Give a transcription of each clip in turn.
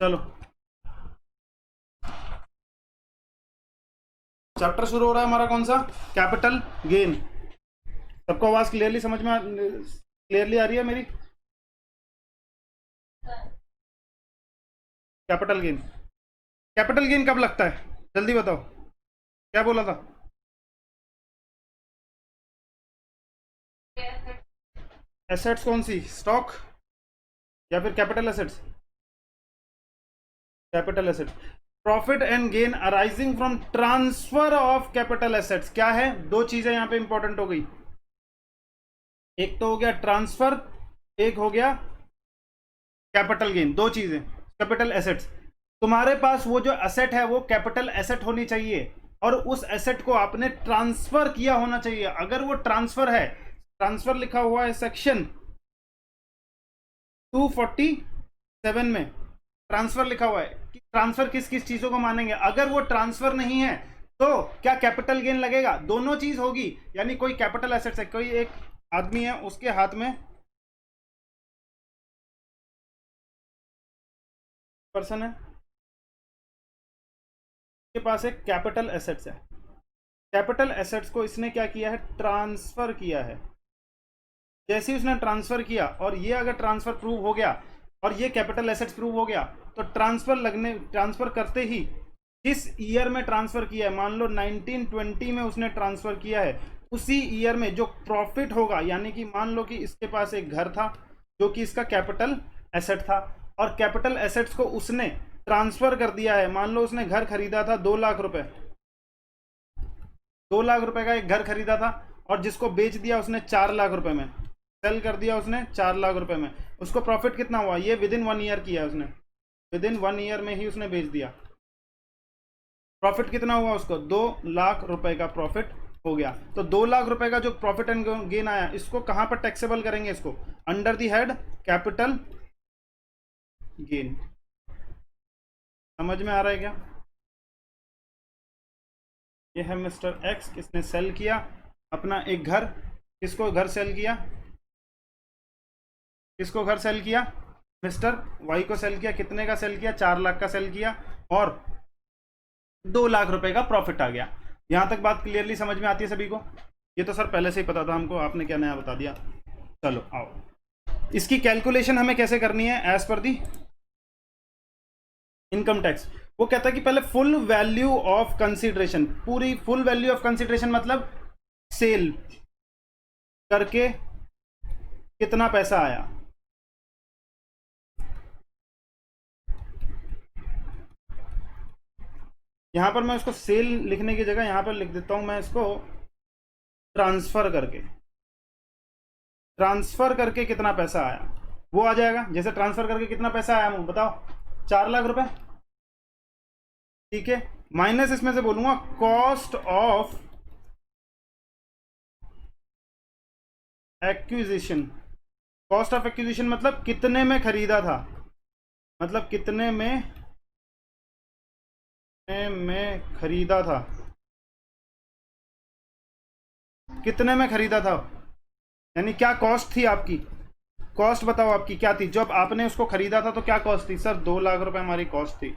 चलो चैप्टर शुरू हो रहा है हमारा, कौन सा? Capital gain. सबको आवाज क्लियरली समझ में क्लियरली आ रही है मेरी? कैपिटल गेन, कैपिटल गेन कब लगता है? जल्दी बताओ, क्या बोला था? एसेट्स कौन सी? स्टॉक या फिर capital assets? Capital assets. Profit and gain arising from transfer of capital assets. क्या है? दो चीजें यहां पे इंपॉर्टेंट हो गई। एक तो हो गया ट्रांसफर, एक हो गया कैपिटल गेन। दो चीजें। कैपिटल एसेट्स, तुम्हारे पास वो जो एसेट है वो कैपिटल एसेट होनी चाहिए, और उस एसेट को आपने ट्रांसफर किया होना चाहिए। अगर वो ट्रांसफर है, ट्रांसफर लिखा हुआ है सेक्शन 247 में, ट्रांसफर लिखा हुआ है कि ट्रांसफर किस किस चीजों को मानेंगे। अगर वो ट्रांसफर नहीं है तो क्या कैपिटल गेन लगेगा? दोनों चीज होगी। यानी कोई कैपिटल एसेट्स है, कोई एक आदमी है, उसके हाथ में पर्सन है, के पास एक कैपिटल एसेट्स है। कैपिटल एसेट्स को इसने क्या किया है? ट्रांसफर किया है। जैसे ही उसने ट्रांसफर किया, और ये अगर ट्रांसफर प्रूव हो गया और ये कैपिटल एसेट्स प्रूव हो गया, तो ट्रांसफर करते ही जिस ईयर में ट्रांसफर किया है, मान लो 1920 में उसने ट्रांसफर किया है, उसी ईयर में जो प्रॉफिट होगा, यानी कि मान लो कि इसके पास एक घर था जो कि इसका कैपिटल एसेट था, और कैपिटल एसेट्स को उसने ट्रांसफर कर दिया है। मान लो उसने घर खरीदा था 2 लाख रुपए, 2 लाख रुपए का एक घर खरीदा था, और जिसको बेच दिया उसने 4 लाख रुपए में, सेल कर दिया उसने 4 लाख रुपए में। उसको प्रॉफिट कितना हुआ? ये विद इन 1 ईयर किया है उसने, विद इन 1 ईयर में ही उसने बेच दिया। प्रॉफिट कितना हुआ उसको? 2 लाख रुपए का प्रॉफिट हो गया। तो 2 लाख रुपए का जो प्रॉफिट एंड गेन आया, इसको कहां पर टैक्सेबल करेंगे? इसको under the head capital gain. समझ में आ रहा है क्या? ये है मिस्टर एक्स, किसने सेल किया अपना एक घर। किसको घर सेल किया? किसको घर सेल किया? मिस्टर वाई को सेल किया। कितने का सेल किया? 4 लाख का सेल किया, और 2 लाख रुपए का प्रॉफिट आ गया। यहां तक बात क्लियरली समझ में आती है सभी को? ये तो सर पहले से ही पता था हमको, आपने क्या नया बता दिया। चलो आओ, इसकी कैलकुलेशन हमें कैसे करनी है एज पर दी इनकम टैक्स। वो कहता है कि पहले फुल वैल्यू ऑफ कंसीडरेशन, पूरी फुल वैल्यू ऑफ कंसीडरेशन मतलब सेल करके कितना पैसा आया। यहां पर मैं इसको सेल लिखने की जगह यहां पर लिख देता हूं मैं इसको ट्रांसफर करके। ट्रांसफर करके कितना पैसा आया वो आ जाएगा। जैसे ट्रांसफर करके कितना पैसा आया बताओ? 4 लाख रुपए, ठीक है। माइनस इसमें से बोलूंगा cost of acquisition. Cost of acquisition मतलब कितने में खरीदा था, मतलब कितने में खरीदा था, कितने में खरीदा था, यानी क्या कॉस्ट थी आपकी। कॉस्ट बताओ आपकी क्या थी जब आपने उसको खरीदा था? तो क्या कॉस्ट थी सर? 2 लाख रुपए हमारी कॉस्ट थी।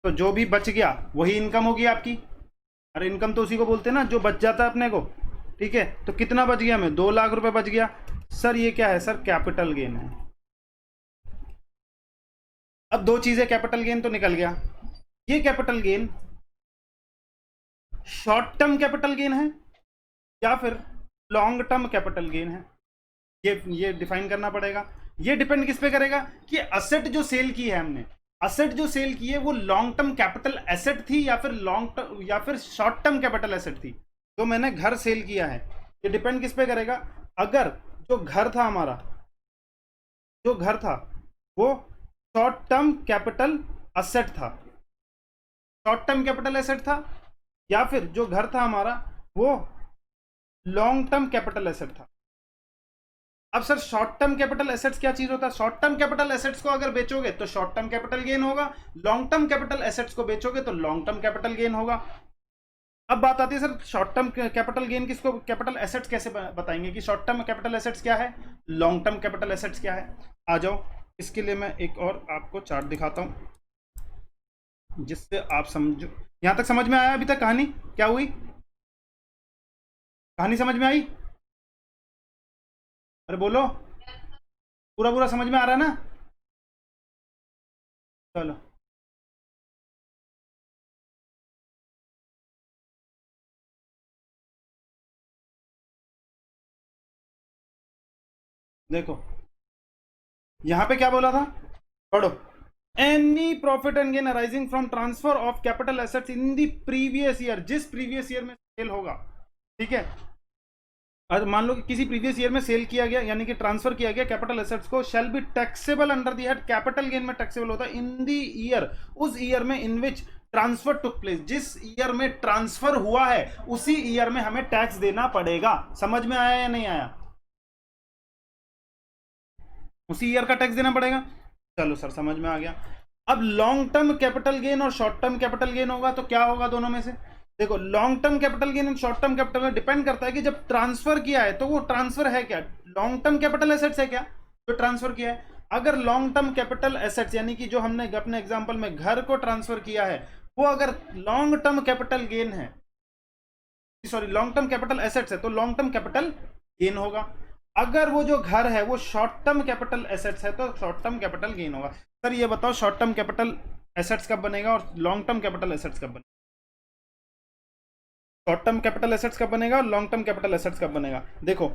तो जो भी बच गया वही इनकम होगी आपकी। अरे इनकम तो उसी को बोलते हैं ना जो बच जाता है अपने को, ठीक है। तो कितना बच गया? हमें 2 लाख रुपए बच गया। सर ये क्या है? सर कैपिटल गेन है। अब दो चीजें, कैपिटल गेन तो निकल गया। ये capital gain short term capital gain है या फिर लॉन्ग टर्म कैपिटल गेन है, ये डिफाइन करना पड़ेगा। ये डिपेंड किस पे करेगा कि असेट जो सेल की है हमने, असेट जो सेल की है वो लॉन्ग टर्म कैपिटल एसेट थी या फिर लॉन्ग टर्म या फिर शॉर्ट टर्म कैपिटल एसेट थी। तो मैंने घर सेल किया है, ये डिपेंड किस पे करेगा। अगर जो घर था हमारा, जो घर था वो शॉर्ट टर्म कैपिटल एसेट था, शॉर्ट टर्म कैपिटल एसेट था, या फिर जो घर था हमारा वो लॉन्ग टर्म कैपिटल एसेट था। अब sir short term capital assets क्या चीज होता है? शॉर्ट टर्म कैपिटल एसेट्स को अगर बेचोगे तो शॉर्ट टर्म कैपिटल गेन होगा, लॉन्ग टर्म कैपिटल एसेट्स को बेचोगे तो लॉन्ग टर्म कैपिटल गेन होगा। अब बात आती है sir short term capital gain किसको, कैपिटल एसेट्स कैसे बताएंगे कि शॉर्ट टर्म कैपिटल एसेट्स क्या है, लॉन्ग टर्म कैपिटल एसेट्स क्या है। आ जाओ, इसके लिए मैं एक और आपको चार्ट दिखाता हूं जिससे आप समझो। यहां तक समझ में आया अभी तक कहानी क्या हुई? कहानी समझ में आई? अरे बोलो, पूरा पूरा समझ में आ रहा है ना? चलो देखो, यहां पे क्या बोला था, पढ़ो। Any profit and gain arising from transfer of capital assets in the previous year, जिस प्रीवियस ईयर में सेल होगा, ठीक है। और मान लो कि किसी प्रीवियस ईयर में सेल किया गया यानी कि ट्रांसफर किया गया कैपिटल एसेट्स को, shall be taxable under the head, capital gain में टैक्सेबल होता है इन द ईयर, उस ईयर में इन विच ट्रांसफर टुक प्लेस, जिस ईयर में ट्रांसफर हुआ है उसी ईयर में हमें टैक्स देना पड़ेगा। समझ में आया या नहीं आया? उसी ईयर का टैक्स देना पड़ेगा। चलो सर समझ में आ गया। अब लॉन्ग टर्म कैपिटल गेन और शॉर्ट टर्म कैपिटल गेन होगा तो क्या होगा दोनों में से? देखो, long term capital gain and short term capital gain depend करता है कि जब ट्रांसफर किया है तो वो ट्रांसफर है क्या, लॉन्ग टर्म कैपिटल एसेट्स है क्या जो ट्रांसफर किया है। अगर लॉन्ग टर्म कैपिटल एसेट्स यानी कि जो हमने अपने एग्जांपल में घर को ट्रांसफर किया है वो अगर लॉन्ग टर्म कैपिटल गेन है, sorry long term capital assets है, तो लॉन्ग टर्म कैपिटल गेन होगा। अगर वो जो घर है वो शॉर्ट टर्म कैपिटल एसेट्स है तो शॉर्ट टर्म कैपिटल गेन होगा। सर ये बताओ शॉर्ट टर्म कैपिटल एसेट्स कब बनेगा और लॉन्ग टर्म कैपिटल एसेट्स कब बनेगा? शॉर्ट टर्म कैपिटल एसेट्स कब बनेगा और लॉन्ग टर्म कैपिटल एसेट्स कब बनेगा? देखो,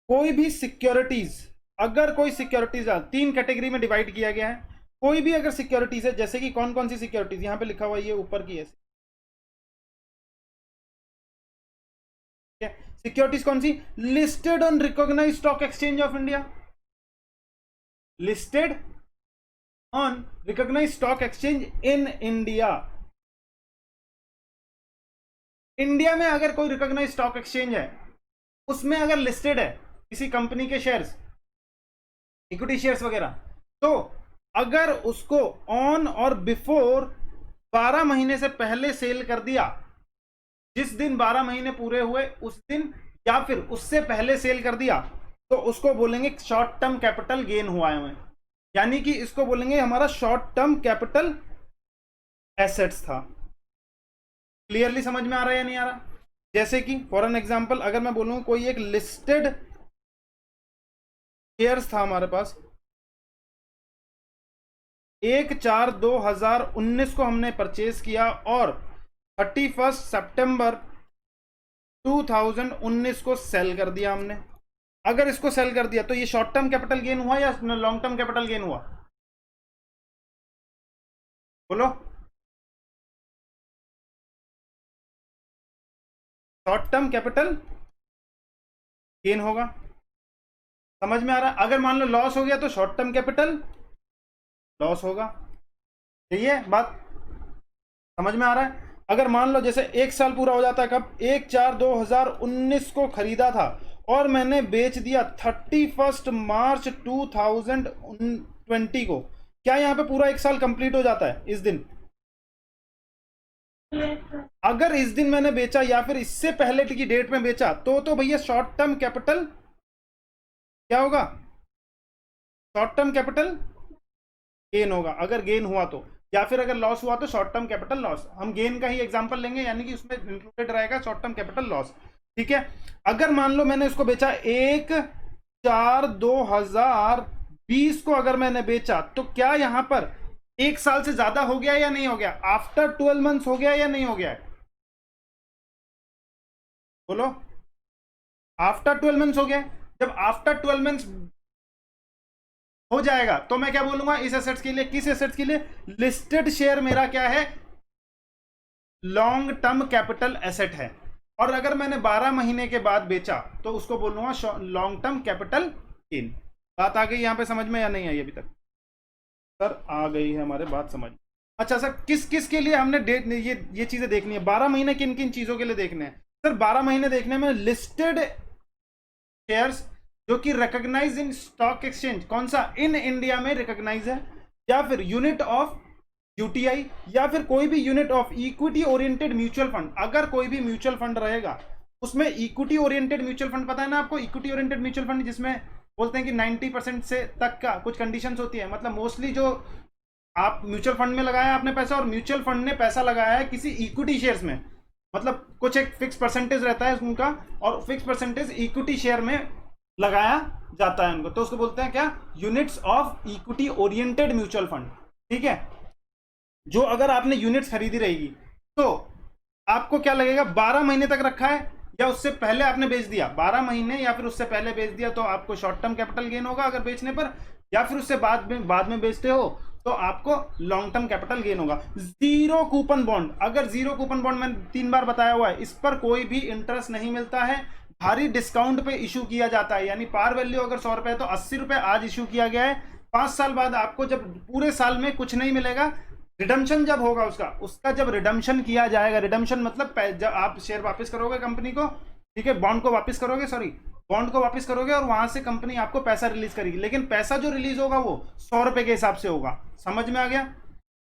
कोई भी सिक्योरिटीज, अगर कोई सिक्योरिटीज तीन कैटेगरी में डिवाइड किया गया है, कोई भी अगर सिक्योरिटीज है, जैसे कि कौन कौन सी सिक्योरिटीज यहां पे लिखा हुआ है, ये ऊपर की है सिक्योरिटीज कौन सी, listed on recognised stock exchange of India, listed on recognised stock exchange in India. India में अगर कोई रिकॉग्नाइज्ड स्टॉक एक्सचेंज है उसमें अगर लिस्टेड है किसी कंपनी के शेयर्स, इक्विटी शेयर्स वगैरह, तो अगर उसको ऑन और बिफोर 12 महीने से पहले सेल कर दिया, जिस दिन 12 महीने पूरे हुए उस दिन या फिर उससे पहले सेल कर दिया, तो उसको बोलेंगे शॉर्ट टर्म कैपिटल गेन हुआ है हमें, यानी कि इसको बोलेंगे हमारा शॉर्ट टर्म कैपिटल एसेट्स था। क्लियरली समझ में आ रहा है या नहीं आ रहा? जैसे कि फॉर एन एग्जांपल अगर मैं बोलूं कोई एक लिस्टेड शेयर्स था हमारे पास, 1/4/2019 को हमने परचेज किया और 31 सितंबर 2019 को सेल कर दिया हमने। अगर इसको सेल कर दिया तो ये शॉर्ट टर्म कैपिटल गेन हुआ या लॉन्ग टर्म कैपिटल गेन हुआ? बोलो। शॉर्ट टर्म कैपिटल गेन होगा। समझ में आ रहा है? अगर मान लो लॉस हो गया तो शॉर्ट टर्म कैपिटल लॉस होगा। यही है बात, समझ में आ रहा है? अगर मान लो जैसे एक साल पूरा हो जाता है कब, 1/4/2019 को खरीदा था और मैंने बेच दिया 31 मार्च 2020 को, क्या यहां पे पूरा एक साल कंप्लीट हो जाता है इस दिन? अगर इस दिन मैंने बेचा या फिर इससे पहले की डेट में बेचा तो भैया शॉर्ट टर्म कैपिटल क्या होगा? शॉर्ट टर्म कैपिटल गेन होगा अगर गेन हुआ तो, या फिर अगर लॉस हुआ तो शॉर्ट टर्म कैपिटल लॉस। हम गेन का ही एग्जांपल लेंगे यानी कि उसमें इंक्लूडेड रहेगा शॉर्ट टर्म कैपिटल लॉस। ठीक है, अगर मान लो मैंने इसको बेचा 1/4/2020 को अगर मैंने बेचा तो क्या यहां पर एक साल से ज्यादा हो गया या नहीं हो गया? आफ्टर 12 मंथ्स हो गया या नहीं हो गया? बोलो। आफ्टर 12 मंथ्स हो गया। जब आफ्टर 12 मंथ्स हो जाएगा तो मैं क्या बोलूंगा इस एसेट्स के लिए, किस एसेट्स के लिए? लिस्टेड शेयर मेरा क्या है? लॉन्ग टर्म कैपिटल एसेट है। और अगर मैंने 12 महीने के बाद बेचा तो उसको बोलूंगा लॉन्ग टर्म कैपिटल गेन। बात आ गई यहां पे समझ में या नहीं आई अभी तक? सर आ गई है हमारे बात समझ। अच्छा सर किस किस के लिए हमने डेट ये चीजें देखनी है? 12 महीने किन किन चीजों के लिए देखने हैं? सर 12 महीने देखने में लिस्टेड शेयर्स जो कि रिकॉग्नाइज इन स्टॉक एक्सचेंज, कौन सा? इन इंडिया में रिकॉग्नाइज है, या फिर यूनिट ऑफ यूटीआई, या फिर कोई भी unit of equity oriented mutual fund. अगर कोई भी म्यूचुअल फंड रहेगा उसमें इक्विटी ओरिएंटेड म्यूचुअल फंड, पता है ना आपको? इक्विटी ओरिएंटेड म्यूचुअल फंड जिसमें बोलते हैं कि 90% से तक का कुछ कंडीशंस होती है, मतलब मोस्टली जो आप म्यूचुअल फंड में लगाया आपने पैसा, और म्यूचुअल फंड ने पैसा लगाया है किसी इक्विटी शेयर्स में, मतलब कुछ एक फिक्स परसेंटेज रहता है उनका, और फिक्स परसेंटेज इक्विटी शेयर में लगाया जाता है उनको, तो उसको बोलते हैं क्या, units of equity oriented mutual fund. ठीक है, जो अगर आपने यूनिट्स खरीदी रहेगी तो आपको क्या लगेगा, 12 महीने तक रखा है या उससे पहले आपने बेच दिया, 12 महीने या फिर उससे पहले बेच दिया तो आपको शॉर्ट टर्म कैपिटल गेन होगा अगर बेचने पर, या फिर उससे बाद में बेचते हो तो आपको लॉन्ग टर्म कैपिटल गेन होगा। जीरो कूपन बॉन्ड, अगर जीरो कूपन बॉन्ड मैंने 3 बार बताया हुआ है, इस पर कोई भी इंटरेस्ट नहीं मिलता है, भारी डिस्काउंट पे इशू किया जाता है, यानी पार वैल्यू अगर 100 रुपए है तो 80 रुपए आज इशू किया गया है। 5 साल बाद आपको जब पूरे साल में कुछ नहीं मिलेगा, रिडम्पशन जब होगा उसका जब रिडम्पशन किया जाएगा, रिडम्पशन मतलब जब आप शेयर वापस करोगे कंपनी को, ठीक है, बॉन्ड को वापस करोगे, सॉरी बॉन्ड को वापस करोगे और वहां से कंपनी आपको पैसा रिलीज करेगी, लेकिन पैसा जो रिलीज होगा वो 100 रुपए के हिसाब से होगा। समझ में आ गया?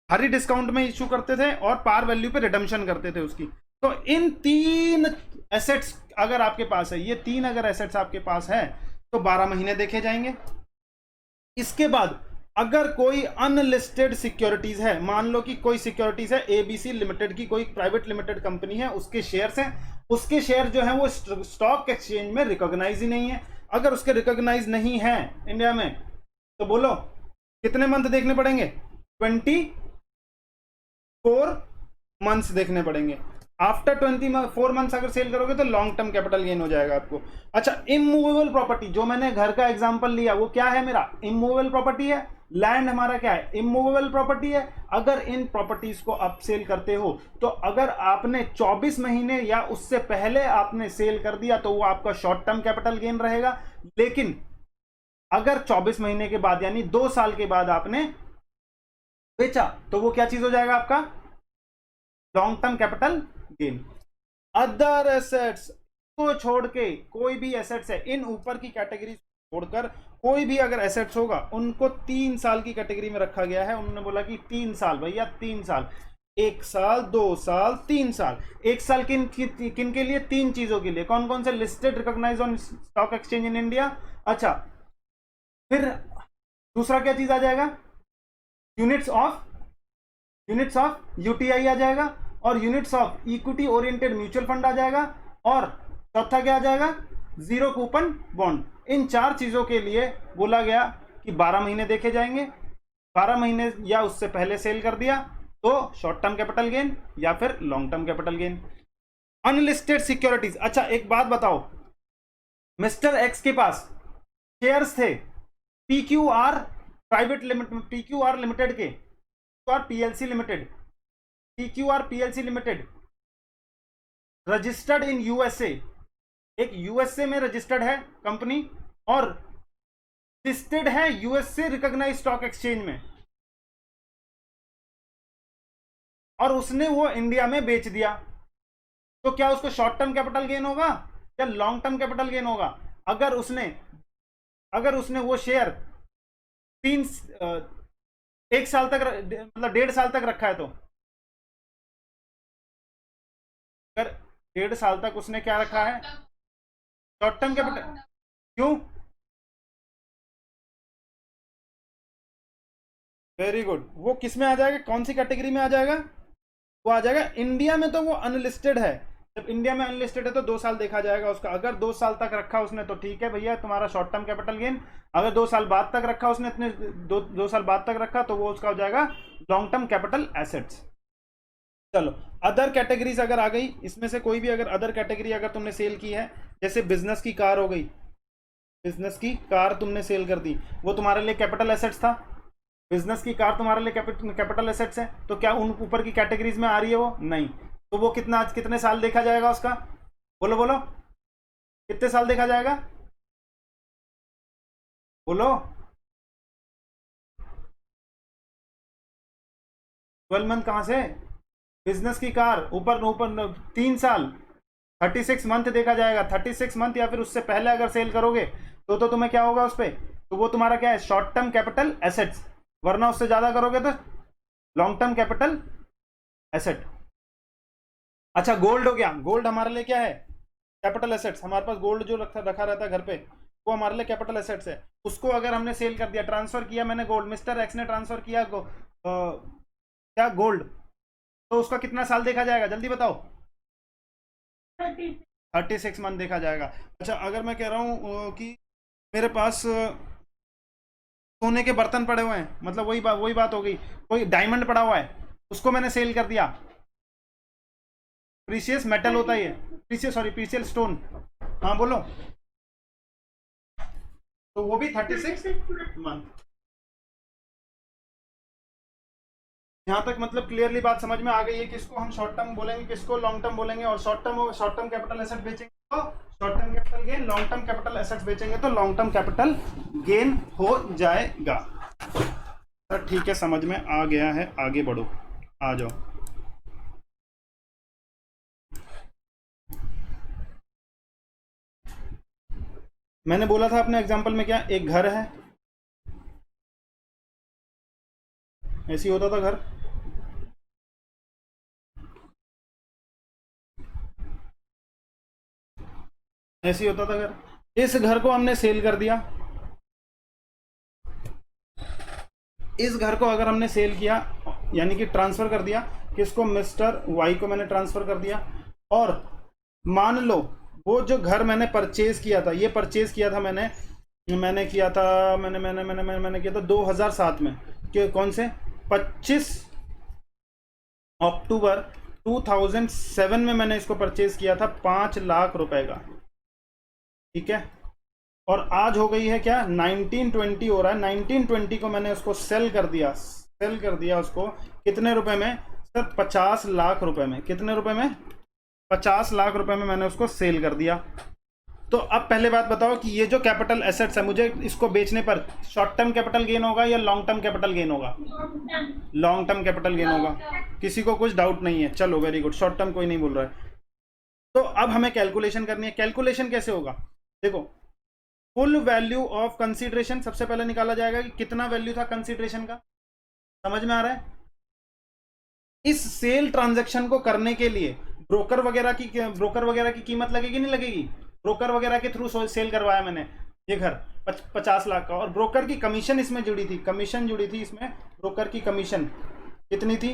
हरी डिस्काउंट में इशू करते थे और पार वैल्यू पे रिडम्पशन करते थे उसकी। तो इन 3 एसेट्स अगर आपके पास है, ये 3 अगर एसेट्स आपके पास है तो 12 महीने देखे जाएंगे। इसके बाद अगर कोई अनलिस्टेड सिक्योरिटीज है, मान लो कि कोई सिक्योरिटीज है एबीसी लिमिटेड की, कोई प्राइवेट लिमिटेड कंपनी है, उसके शेयर्स हैं, उसके शेयर जो है वो स्टॉक एक्सचेंज में रिकॉग्नाइज ही नहीं है। अगर उसके रिकॉग्नाइज नहीं है इंडिया में तो बोलो कितने मंथ देखने पड़ेंगे, 24 मंथ्स देखने पड़ेंगे। आफ्टर 24 मंथ्स अगर सेल करोगे तो लॉन्ग टर्म कैपिटल गेन हो जाएगा आपको। अच्छा, इमूवेबल प्रॉपर्टी, जो मैंने घर का एग्जांपल लिया वो क्या है, मेरा इमूवेबल प्रॉपर्टी है। लैंड हमारा क्या है, इमूवेबल प्रॉपर्टी है। अगर इन प्रॉपर्टीज को आप सेल करते हो तो अगर आपने 24 महीने या उससे पहले आपने सेल कर दिया तो वो आपका शॉर्ट टर्म कैपिटल गेन रहेगा, लेकिन अगर 24 महीने के बाद यानी 2 साल के बाद आपने बेचा तो वो क्या चीज हो जाएगा, आपका long term capital gain. Other assets को छोड़ के कोई भी एसेट्स है, इन ऊपर की कैटेगरी छोड़कर कोई भी अगर एसेट्स होगा उनको 3 साल की कैटेगरी में रखा गया है। उन्होंने बोला कि 3 साल भैया, 3 साल, 1 साल, 2 साल, 3 साल। 1 साल किन के लिए, 3 चीजों के लिए। कौन कौन से, listed recognise on stock exchange in India. अच्छा, फिर दूसरा क्या चीज आ जाएगा, यूनिट्स ऑफ यूटीआई आ जाएगा, और units of equity oriented mutual fund आ जाएगा, और चौथा क्या आ जाएगा, जीरो कूपन बॉन्ड। इन 4 चीजों के लिए बोला गया कि 12 महीने देखे जाएंगे। 12 महीने या उससे पहले सेल कर दिया तो शॉर्ट टर्म कैपिटल गेन या फिर long term capital gain. Unlisted securities, अच्छा एक बात बताओ, मिस्टर एक्स के पास शेयर्स थे PQR private limited, PQR limited के, PLC limited, PQR PLC limited registered in USA, एक यूएसए में रजिस्टर्ड है कंपनी और लिस्टेड है यूएसए रिकॉग्नाइज स्टॉक एक्सचेंज में, और उसने वो इंडिया में बेच दिया, तो क्या उसको शॉर्ट टर्म कैपिटल गेन होगा या लॉन्ग टर्म कैपिटल गेन होगा? अगर उसने वो शेयर 1 साल तक, मतलब 1.5 साल तक रखा है, तो अगर 1.5 साल तक उसने क्या रखा है, शॉर्ट टर्म कैपिटल। क्यों? Very good. वो किस में आ जाएगा, कौन सी कैटेगरी में आ जाएगा? वो आ जाएगा इंडिया में, तो वो अनलिस्टेड है। जब इंडिया में अनलिस्टेड है तो 2 साल देखा जाएगा उसका। अगर 2 साल तक रखा उसने तो ठीक है भैया, तुम्हारा शॉर्ट टर्म कैपिटल गेन। अगर 2 साल बाद तक रखा उसने, इतने 2 साल बाद तक रखा तो वो उसका हो जाएगा लॉन्ग टर्म कैपिटल एसेट्स। चलो, अदर कैटेगरीज अगर आ गई, इसमें से कोई भी अगर अदर कैटेगरी अगर तुमने सेल की है, जैसे बिजनेस की कार हो गई, बिजनेस की कार तुमने सेल कर दी, वो तुम्हारे लिए कैपिटल एसेट्स था। बिजनेस की कार तुम्हारे लिए कैपिटल एसेट्स है, तो क्या उन ऊपर की कैटेगरीज में आ रही है वो? नहीं। तो वो कितने साल देखा जाएगा उसका, बोलो बोलो, कितने साल देखा जाएगा, बोलो। 12 मंथ कहां से, बिजनेस की कार ऊपर 3 साल, 36 मंथ देखा जाएगा। 36 मंथ या फिर उससे पहले अगर सेल करोगे तो तुम्हें क्या होगा उस पर, तो वो तुम्हारा क्या है, शॉर्ट टर्म कैपिटल एसेट्स, वरना उससे ज्यादा करोगे तो लॉन्ग टर्म कैपिटल एसेट। अच्छा, गोल्ड हो गया, गोल्ड हमारे लिए क्या है, कैपिटल एसेट्स। हमारे पास गोल्ड जो रखा रहता है घर पे, वो हमारे लिए कैपिटल एसेट्स है। उसको अगर हमने सेल कर दिया, ट्रांसफर किया मैंने गोल्ड, मिस्टर एक्स ने ट्रांसफर किया क्या गोल्ड, तो उसका कितना साल देखा जाएगा जल्दी बताओ? 36 मंथ देखा जाएगा। अच्छा अगर मैं कह रहा हूँ कि मेरे पास सोने के बर्तन पड़े हुए हैं, मतलब वही बात हो गई, कोई डायमंड पड़ा हुआ है उसको मैंने सेल कर दिया, प्रीशियस मेटल होता है ये, प्रीशियस स्टोन, हाँ बोलो, तो वो भी 36 मंथ। यहाँ तक मतलब क्लियरली बात समझ में आ गई है, किसको हम शॉर्ट टर्म बोलेंगे, किसको लॉन्ग टर्म बोलेंगे, और शॉर्ट टर्म कैपिटल एसेट बेचेंगे तो short term capital gain, long term capital assets बेचेंगे तो लॉन्ग टर्म कैपिटल गेन हो जाएगा। सर ठीक है, समझ में आ गया है, आगे बढ़ो, आ जाओ। मैंने बोला था अपने एग्जाम्पल में क्या, एक घर है, ऐसी होता था घर, ऐसी होता था घर। इस घर को हमने सेल कर दिया, इस घर को अगर हमने सेल किया यानी कि ट्रांसफर कर दिया, किसको, मिस्टर वाई को मैंने ट्रांसफर कर दिया, और मान लो वो जो घर मैंने परचेज किया था, ये परचेज किया था मैंने किया था, मैंने किया था 2007 में, कि कौन से 25 अक्टूबर 2007 में मैंने इसको परचेज किया था 5 लाख रुपए का, ठीक है। और आज हो गई है क्या, 1920 हो रहा है, 1920 को मैंने उसको सेल कर दिया उसको कितने रुपए में सर, 50 लाख रुपए में। कितने रुपए में, 50 लाख रुपए में मैंने उसको सेल कर दिया। तो अब पहले बात बताओ कि ये जो कैपिटल एसेट्स है, मुझे इसको बेचने पर शॉर्ट टर्म कैपिटल गेन होगा या लॉन्ग टर्म कैपिटल गेन होगा? लॉन्ग टर्म कैपिटल गेन होगा, किसी को कुछ डाउट नहीं है? चलो वेरी गुड, शॉर्ट टर्म कोई नहीं बोल रहा है। तो अब हमें कैलकुलेशन करनी है। कैलकुलेशन कैसे होगा, देखो, फुल वैल्यू ऑफ कंसीडरेशन सबसे पहले निकाला जाएगा कि कितना वैल्यू था कंसीडरेशन का, समझ में आ रहा है? इस सेल ट्रांजैक्शन को करने के लिए ब्रोकर वगैरह की कीमत लगेगी नहीं लगेगी? ब्रोकर वगैरह के थ्रू सेल करवाया मैंने ये घर 50 लाख का, और ब्रोकर की कमीशन इसमें जुड़ी थी, इसमें ब्रोकर की कमीशन कितनी थी,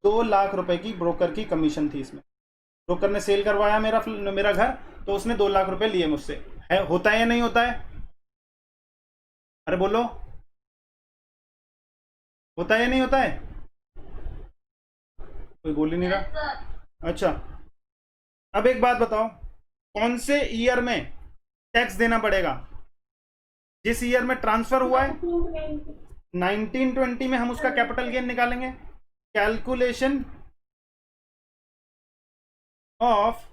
2 लाख रुपए की ब्रोकर की कमीशन थी इसमें। ब्रोकर ने सेल करवाया मेरा घर, तो उसने 2 लाख रुपए लिए मुझसे, है, होता है या नहीं होता है? अरे बोलो, होता है या नहीं होता है? कोई बोल ही नहीं रहा। अच्छा अब एक बात बताओ, कौन से ईयर में टैक्स देना पड़ेगा? जिस ईयर में ट्रांसफर हुआ है 1920 में हम उसका कैपिटल गेन निकालेंगे। Calculation of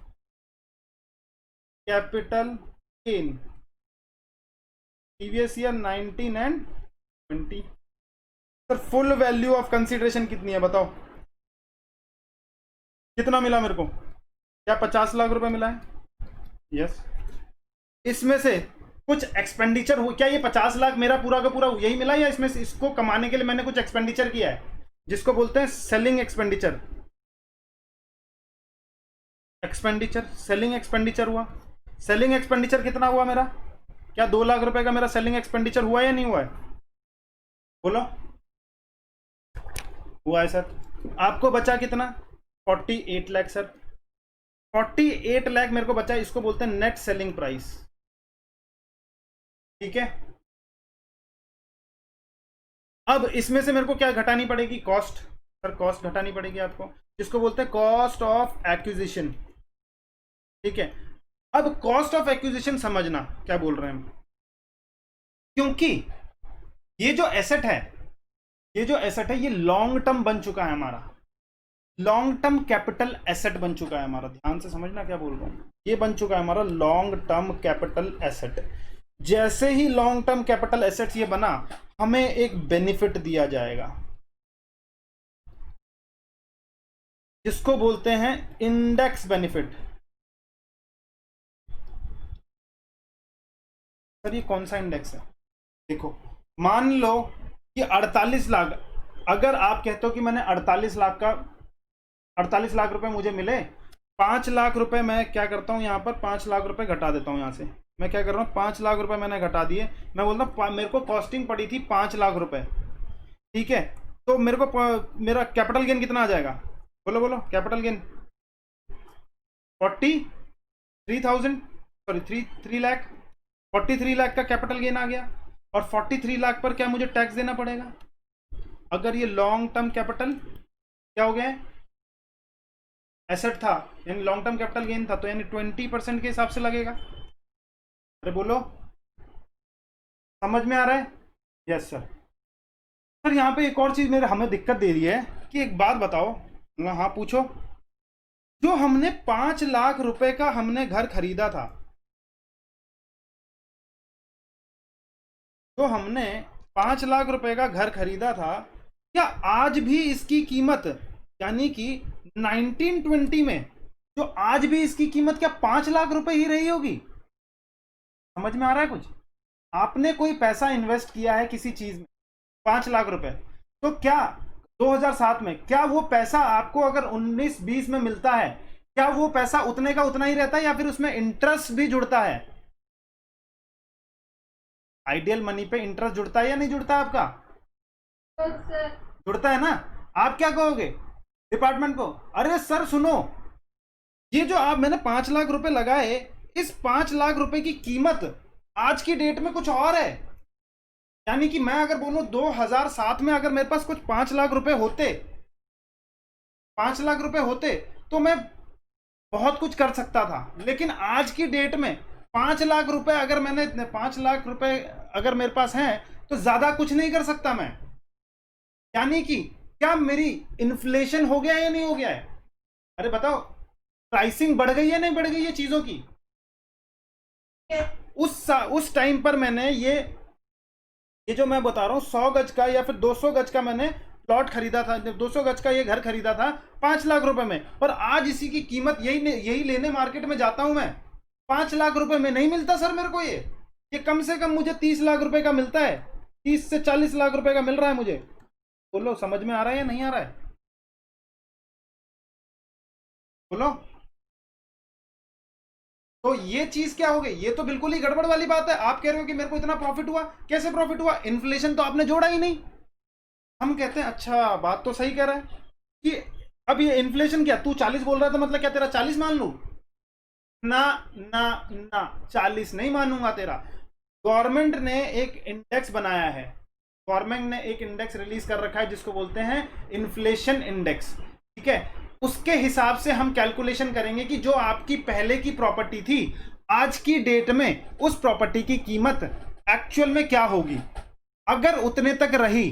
capital gain previous year 19 and 20। Sir full value of consideration कितनी है बताओ, कितना मिला मेरे को? क्या 50 लाख रुपए मिला है? यस। इसमें से कुछ एक्सपेंडिचर हो, क्या ये 50 लाख मेरा पूरा का पूरा यही मिला, या इसमें से इसको कमाने के लिए मैंने कुछ एक्सपेंडिचर किया है, जिसको बोलते हैं सेलिंग एक्सपेंडिचर? सेलिंग एक्सपेंडिचर हुआ। सेलिंग एक्सपेंडिचर कितना हुआ मेरा? क्या 2 लाख रुपए का मेरा सेलिंग एक्सपेंडिचर हुआ या नहीं हुआ है? बोलो, हुआ है सर। आपको बचा कितना? 48 लाख सर। 48 लाख मेरे को बचा, इसको बोलते हैं नेट सेलिंग प्राइस, ठीक है। अब इसमें से मेरे को क्या घटानी पड़ेगी? कॉस्ट, सर कॉस्ट घटानी पड़ेगी आपको, जिसको बोलते हैं कॉस्ट ऑफ एक्विजिशन, ठीक है। अब कॉस्ट ऑफ एक्विजिशन समझना क्या बोल रहे हैं हम, क्योंकि ये जो एसेट है ये लॉन्ग टर्म बन चुका है हमारा, लॉन्ग टर्म कैपिटल एसेट बन चुका है हमारा। ध्यान से समझना क्या बोल रहा हूं, ये बन चुका है हमारा लॉन्ग टर्म कैपिटल एसेट। जैसे ही लॉन्ग टर्म कैपिटल एसेट ये बना, हमें एक बेनिफिट दिया जाएगा जिसको बोलते हैं इंडेक्स बेनिफिट। सर ये कौन सा इंडेक्स है? देखो, मान लो कि 48 लाख, अगर आप कहते हो कि मैंने 48 लाख रुपए मुझे मिले, 5 लाख रुपए मैं क्या करता हूं, यहां पर 5 लाख रुपए घटा देता हूं यहां से, मैं क्या कर रहा हूँ, 5 लाख रुपए मैंने घटा दिए। मैं बोलता हूँ मेरे को कॉस्टिंग पड़ी थी 5 लाख रुपए, ठीक है, तो मेरे को मेरा कैपिटल गेन कितना आ जाएगा, बोलो बोलो, capital gain 43,000, sorry 3 lakh, 43 lakh का कैपिटल गेन आ गया। और 43 लाख पर क्या मुझे टैक्स देना पड़ेगा? अगर ये लॉन्ग टर्म कैपिटल क्या हो गया है, एसेट था, यानी लॉन्ग टर्म कैपिटल गेन था, तो यानी 20% के हिसाब से लगेगा। अरे बोलो, समझ में आ रहा है? Yes sir. सर यहाँ पे एक और चीज मेरे हमें दिक्कत दे रही है कि एक बात बताओ। हाँ पूछो। जो हमने 5 लाख रुपए का हमने घर खरीदा था, जो हमने 5 लाख रुपए का घर खरीदा था, क्या आज भी इसकी कीमत, यानी कि 1920 में, जो आज भी इसकी कीमत क्या 5 लाख रुपए ही रही होगी? समझ में आ रहा है कुछ? आपने कोई पैसा इन्वेस्ट किया है किसी चीज में, 5 लाख रुपए, तो क्या 2007 में क्या वो पैसा आपको अगर 19-20 में मिलता है, क्या वो पैसा उतने का उतना ही रहता है या फिर उसमें इंटरेस्ट भी जुड़ता है? आइडियल मनी पे इंटरेस्ट जुड़ता है या नहीं जुड़ता है आपका? जुड़ता है ना। आप क्या कहोगे डिपार्टमेंट को? अरे सर सुनो, ये जो आप मैंने 5 लाख रुपए लगाए, इस 5 लाख रुपए की कीमत आज की डेट में कुछ और है। यानी कि मैं अगर बोलूं 2007 में अगर मेरे पास कुछ 5 लाख रुपए होते, 5 लाख रुपए होते, तो मैं बहुत कुछ कर सकता था। लेकिन आज की डेट में 5 लाख रुपए अगर मैंने 5 लाख रुपए अगर मेरे पास हैं, तो ज्यादा कुछ नहीं कर सकता मैं। यानी कि क्या मेरी इन्फ्लेशन हो गया या नहीं हो गया है? अरे बताओ, प्राइसिंग बढ़ गई है नहीं बढ़ गई है चीजों की? उस टाइम पर मैंने ये जो मैं बता रहा हूं 100 गज का या फिर 200 गज का मैंने प्लॉट खरीदा था, 200 गज का ये घर खरीदा था 5 लाख रुपए में, पर आज इसी की कीमत यही लेने मार्केट में जाता हूं मैं 5 लाख रुपए में, नहीं मिलता सर मेरे को। ये कम से कम मुझे 30 लाख रुपए का मिलता है, 30 से 40 लाख रुपए का मिल रहा है मुझे। बोलो समझ में आ रहा है या नहीं आ रहा है? बोलो। तो ये चीज क्या हो गई? ये तो बिल्कुल ही गड़बड़ वाली बात है। आप कह रहे हो कि मेरे को इतना प्रॉफिट हुआ, कैसे प्रॉफिट हुआ? इन्फ्लेशन तो आपने जोड़ा ही नहीं। हम कहते हैं अच्छा बात तो सही कह रहा है कि अब ये इन्फ्लेशन क्या, तू 40 बोल रहा था, मतलब क्या तेरा 40 मान लू? ना ना ना, 40 नहीं मानूंगा तेरा। गवर्नमेंट ने एक इंडेक्स बनाया है, गवर्नमेंट ने एक इंडेक्स रिलीज कर रखा है जिसको बोलते हैं इन्फ्लेशन इंडेक्स, ठीक है। उसके हिसाब से हम कैलकुलेशन करेंगे कि जो आपकी पहले की प्रॉपर्टी थी, आज की डेट में उस प्रॉपर्टी की कीमत एक्चुअल में क्या होगी। अगर उतने तक रही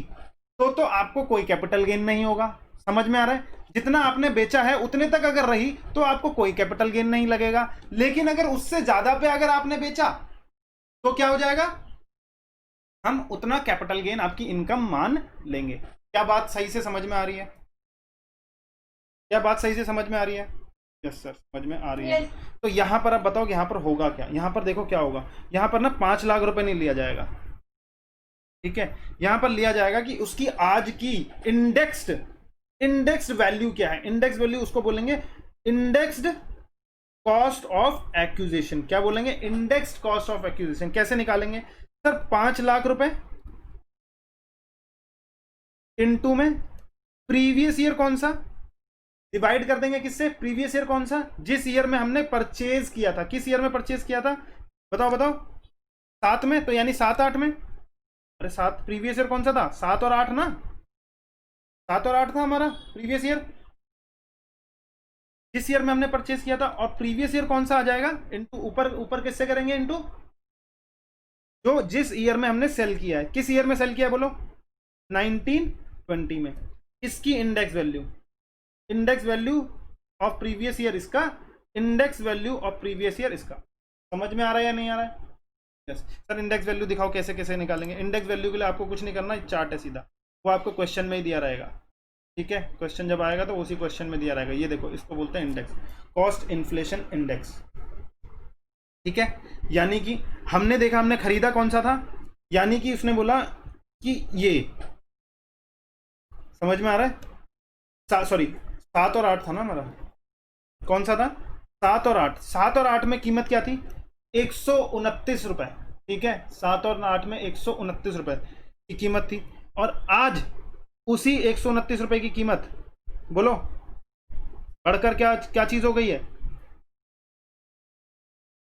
तो आपको कोई कैपिटल गेन नहीं होगा। समझ में आ रहा है? जितना आपने बेचा है उतने तक अगर रही तो आपको कोई कैपिटल गेन नहीं लगेगा। लेकिन अगर उससे ज्यादा पे अगर आपने बेचा तो क्या हो जाएगा, हम उतना कैपिटल गेन आपकी इनकम मान लेंगे। क्या बात सही से समझ में आ रही है? क्या बात सही से समझ में आ रही है? यस सर, समझ में आ रही है। तो यहां पर आप बताओ कि यहां पर होगा क्या? यहां पर देखो क्या होगा, यहां पर ना 5 लाख रुपए नहीं लिया जाएगा, ठीक है। यहां पर लिया जाएगा कि उसकी आज की इंडेक्स्ड वैल्यू क्या है। इंडेक्स वैल्यू उसको बोलेंगे इंडेक्स्ड कॉस्ट ऑफ एक्विजिशन। क्या बोलेंगे? Indexed cost of acquisition. कैसे निकालेंगे सर? 5 लाख रुपए इनटू में प्रीवियस ईयर कौन सा, डिवाइड कर देंगे किससे? प्रीवियस ईयर कौन सा, जिस ईयर में हमने परचेज किया था। किस ईयर में परचेज किया था? बताओ बताओ। 7 में, तो यानी 7-8 में। अरे 7 प्रीवियस ईयर कौन सा था? 7 और 8 ना, 7 और 8 था हमारा प्रीवियस ईयर, जिस ईयर में हमने परचेज किया था। और प्रीवियस ईयर कौन सा आ जाएगा? इनटू ऊपर, ऊपर किससे करेंगे? इनटू जो जिस ईयर में हमने सेल किया है। किस ईयर में सेल किया है बोलो? 1920 में। इसकी index value, index value of previous year इसका, index value of previous year इसका। समझ में आ रहा है या नहीं आ रहा है? Yes sir. इंडेक्स वैल्यू दिखाओ कैसे कैसे निकालेंगे। इंडेक्स वैल्यू के लिए आपको कुछ नहीं करना, चार्ट है सीधा, वो आपको क्वेश्चन में ही दिया रहेगा, ठीक है। क्वेश्चन जब आएगा तो उसी क्वेश्चन में दिया रहेगा। ये देखो, इसको बोलते हैं इंडेक्स, कॉस्ट इन्फ्लेशन इंडेक्स, ठीक है। यानी कि हमने देखा, हमने खरीदा कौन सा था, यानी कि उसने बोला कि ये, समझ में आ रहा है? सॉरी 7 और 8 था ना हमारा, कौन सा था? 7 और 8। 7 और 8 में कीमत क्या थी? 129 रुपए, ठीक है, 7 और 8 में 129 रुपए की कीमत थी। और आज उसी 129 रुपए की कीमत, बोलो, बढ़कर क्या क्या चीज हो गई है?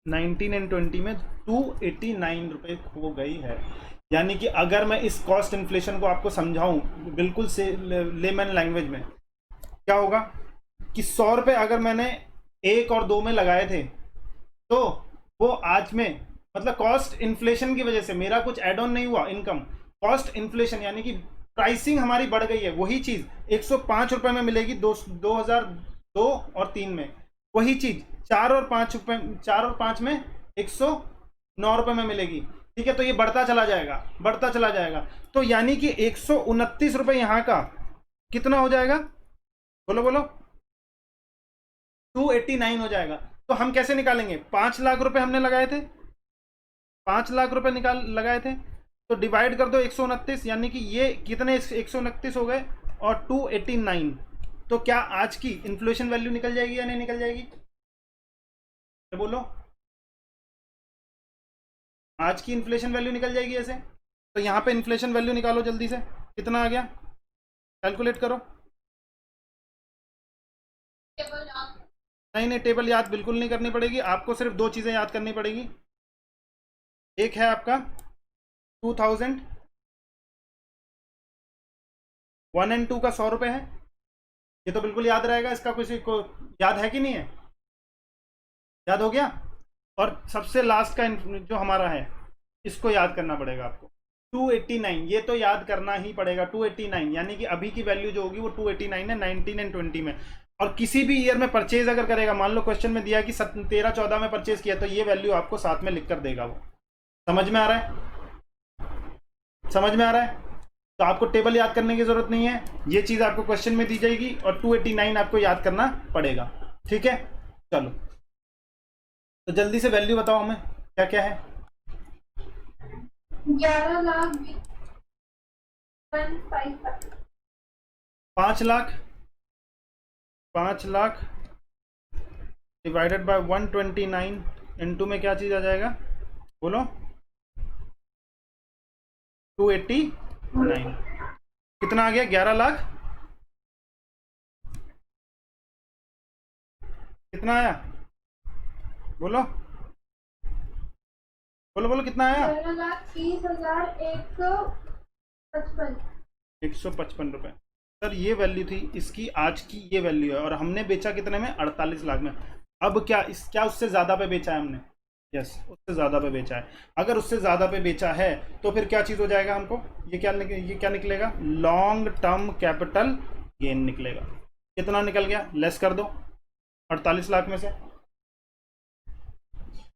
19 एंड 20 में 289 रुपए हो गई है। यानी कि अगर मैं इस कॉस्ट इन्फ्लेशन को आपको समझाऊं बिल्कुल से लेमन लैंग्वेज में, क्या होगा कि 100 रुपए अगर मैंने 1 और 2 में लगाए थे, तो वो आज में, मतलब कॉस्ट इन्फ्लेशन की वजह से मेरा कुछ एड ऑन नहीं हुआ इनकम, कॉस्ट इन्फ्लेशन यानी कि प्राइसिंग हमारी बढ़ गई है। वही चीज 105 रुपए में मिलेगी 2002 और 3 में, वही चीज 4 और 5 रुपए, 4 और 5 में 109 रुपए में मिलेगी, ठीक है। तो ये बढ़ता चला जाएगा, बढ़ता चला जाएगा। तो यानी कि 129 रुपए यहाँ का कितना हो जाएगा, बोलो बोलो, 289 हो जाएगा। तो हम कैसे निकालेंगे? 5 लाख रुपए हमने लगाए थे, 5 लाख रुपए लगाए थे, तो डिवाइड कर दो 129, यानी कि ये कितने 129 हो गए और 289। तो क्या आज की इन्फ्लेशन वैल्यू निकल जाएगी या नहीं निकल जाएगी? तो बोलो, आज की इन्फ्लेशन वैल्यू निकल जाएगी ऐसे? तो यहाँ पे इन्फ्लेशन वैल्यू निकालो जल्दी से, कितना आ गया, कैलकुलेट करो। नहीं नहीं, टेबल याद बिल्कुल नहीं करनी पड़ेगी आपको, सिर्फ 2 चीज़ें याद करनी पड़ेगी। एक है आपका 2000, 1 एंड 2 का 100 रुपये है, ये तो बिल्कुल याद रहेगा। इसका किसी को याद है कि नहीं है? याद हो गया। और सबसे लास्ट का जो हमारा है, इसको याद करना पड़ेगा आपको, 289, ये तो याद करना ही पड़ेगा। 289 यानी कि अभी की वैल्यू जो होगी वो 289 है 19 एंड 20 में। और किसी भी ईयर में परचेज अगर करेगा, मान लो क्वेश्चन में दिया कि 13-14 में परचेज किया, तो ये वैल्यू आपको साथ में लिख कर देगा वो। समझ में आ रहा है? समझ में आ रहा है? तो आपको टेबल याद करने की जरूरत नहीं है, ये चीज आपको क्वेश्चन में दी जाएगी और 289 आपको याद करना पड़ेगा, ठीक है। चलो, तो जल्दी से वैल्यू बताओ हमें क्या क्या है। 5 लाख डिवाइडेड बाय 129 इंटू में क्या चीज आ जाएगा, बोलो, 289। कितना आ गया? 11 लाख। कितना आया, बोलो बोलो बोलो, कितना आया? 155 रुपए। सर ये वैल्यू थी इसकी, आज की ये वैल्यू है, और हमने बेचा कितने में? 48 लाख में। अब क्या उससे ज्यादा पे बेचा है हमने? यस, उससे ज्यादा पे बेचा है। अगर उससे ज्यादा पे बेचा है तो फिर क्या चीज हो जाएगा हमको, ये क्या निकलेगा? लॉन्ग टर्म कैपिटल गेन निकलेगा। कितना निकल गया? लेस कर दो 48 लाख में से,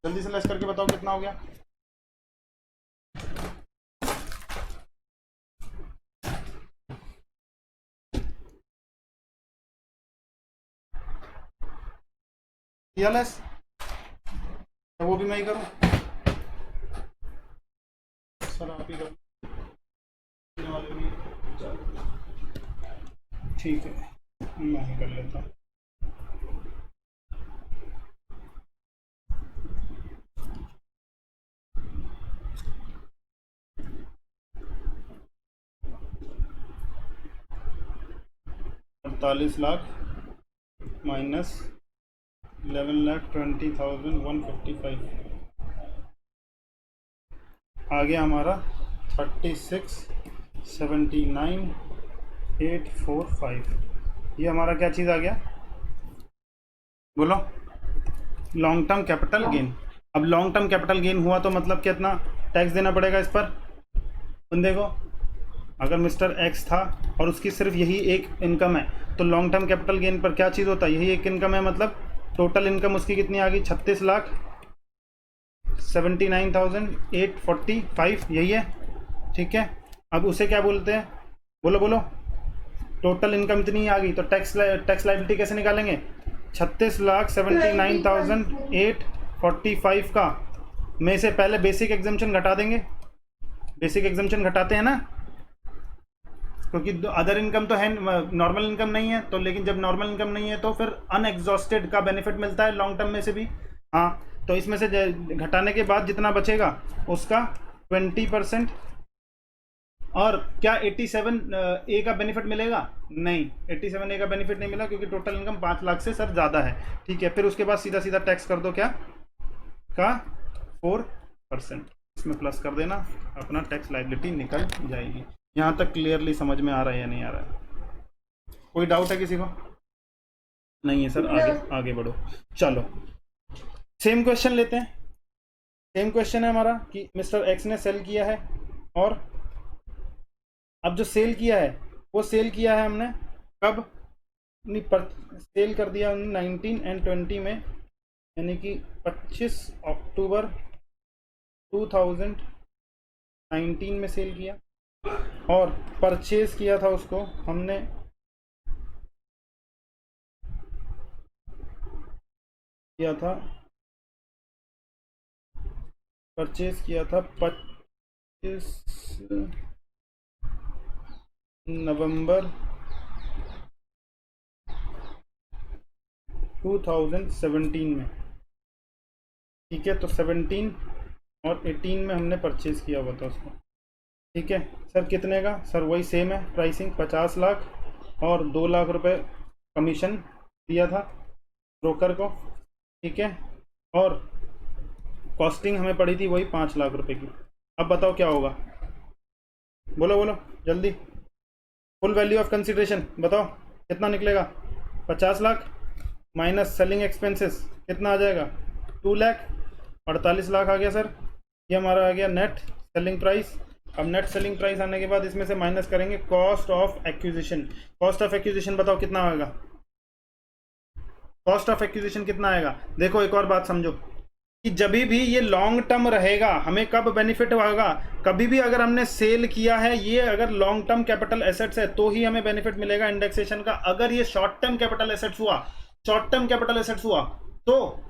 जल्दी से लेस करके बताओ कितना हो गया। लेस, तो वो भी मैं ही करूं? सर आप ही करो, ठीक है, मैं ही कर लेता हूँ। $48 लाख माइनस 11,20,155 आ गया हमारा 36,79,845। ये हमारा क्या चीज़ आ गया, बोलो? Long term capital gain. अब लॉन्ग टर्म कैपिटल गेन हुआ तो मतलब कितना टैक्स देना पड़ेगा इस पर बंदे को? अगर मिस्टर एक्स था और उसकी सिर्फ यही एक इनकम है, तो लॉन्ग टर्म कैपिटल गेन पर क्या चीज़ होता है? यही एक इनकम है, मतलब टोटल इनकम उसकी कितनी आ गई? 36,79,845, यही है, ठीक है। अब उसे क्या बोलते हैं, बोलो बोलो? टोटल इनकम इतनी आ गई, तो टैक्स लायबिलिटी कैसे निकालेंगे? 36,79,845 का में से पहले बेसिक एग्जम्पशन घटा देंगे। बेसिक एग्जम्पशन घटाते हैं ना, क्योंकि अदर इनकम तो है, नॉर्मल इनकम नहीं है, तो लेकिन जब नॉर्मल इनकम नहीं है तो फिर अनएग्जॉस्टेड का बेनिफिट मिलता है लॉन्ग टर्म में से भी। हाँ, तो इसमें से घटाने के बाद जितना बचेगा उसका 20%। और क्या 87A का बेनिफिट मिलेगा? नहीं, 87A का बेनिफिट नहीं मिला क्योंकि टोटल इनकम 5 लाख से सर ज़्यादा है। ठीक है, फिर उसके बाद सीधा सीधा टैक्स कर दो क्या का 4%, इसमें प्लस कर देना, अपना टैक्स लायबिलिटी निकल जाएगी। यहाँ तक क्लियरली समझ में आ रहा है या नहीं आ रहा है? कोई डाउट है किसी को? नहीं है सर, आगे आगे बढ़ो। चलो सेम क्वेश्चन लेते हैं। सेम क्वेश्चन है हमारा कि मिस्टर एक्स ने सेल किया है, और अब जो सेल किया है वो सेल किया है हमने कब? नहीं, सेल कर दिया 19 एंड 20 में, यानी कि 25 अक्टूबर 2019 में सेल किया, और परचेज किया था उसको हमने किया था, परचेज किया था 25 नवंबर 2017 में। ठीक है, तो 17 और 18 में हमने परचेज किया हुआ था उसको। ठीक है सर, कितने का? सर वही सेम है, प्राइसिंग 50 लाख और 2 लाख रुपए कमीशन दिया था ब्रोकर को। ठीक है, और कॉस्टिंग हमें पड़ी थी वही 5 लाख रुपए की। अब बताओ क्या होगा, बोलो बोलो जल्दी। फुल वैल्यू ऑफ कंसिडरेशन बताओ कितना निकलेगा? 50 लाख माइनस सेलिंग एक्सपेंसेस कितना आ जाएगा? 2 लाख, 48 लाख आ गया सर। ये हमारा आ गया नेट सेलिंग प्राइस। अब नेट सेलिंग प्राइस आने के बाद इसमें से माइनस करेंगे cost of acquisition. Cost of acquisition बताओ कितना आएगा? कॉस्ट ऑफ एक्विजिशन कितना आएगा? देखो एक और बात समझो कि जब भी ये लॉन्ग टर्म रहेगा हमें कब बेनिफिट होगा? कभी भी अगर हमने सेल किया है, ये अगर लॉन्ग टर्म कैपिटल एसेट्स है तो ही हमें बेनिफिट मिलेगा इंडेक्सेशन का। अगर ये शॉर्ट टर्म कैपिटल एसेट्स हुआ, शॉर्ट टर्म कैपिटल एसेट्स हुआ तो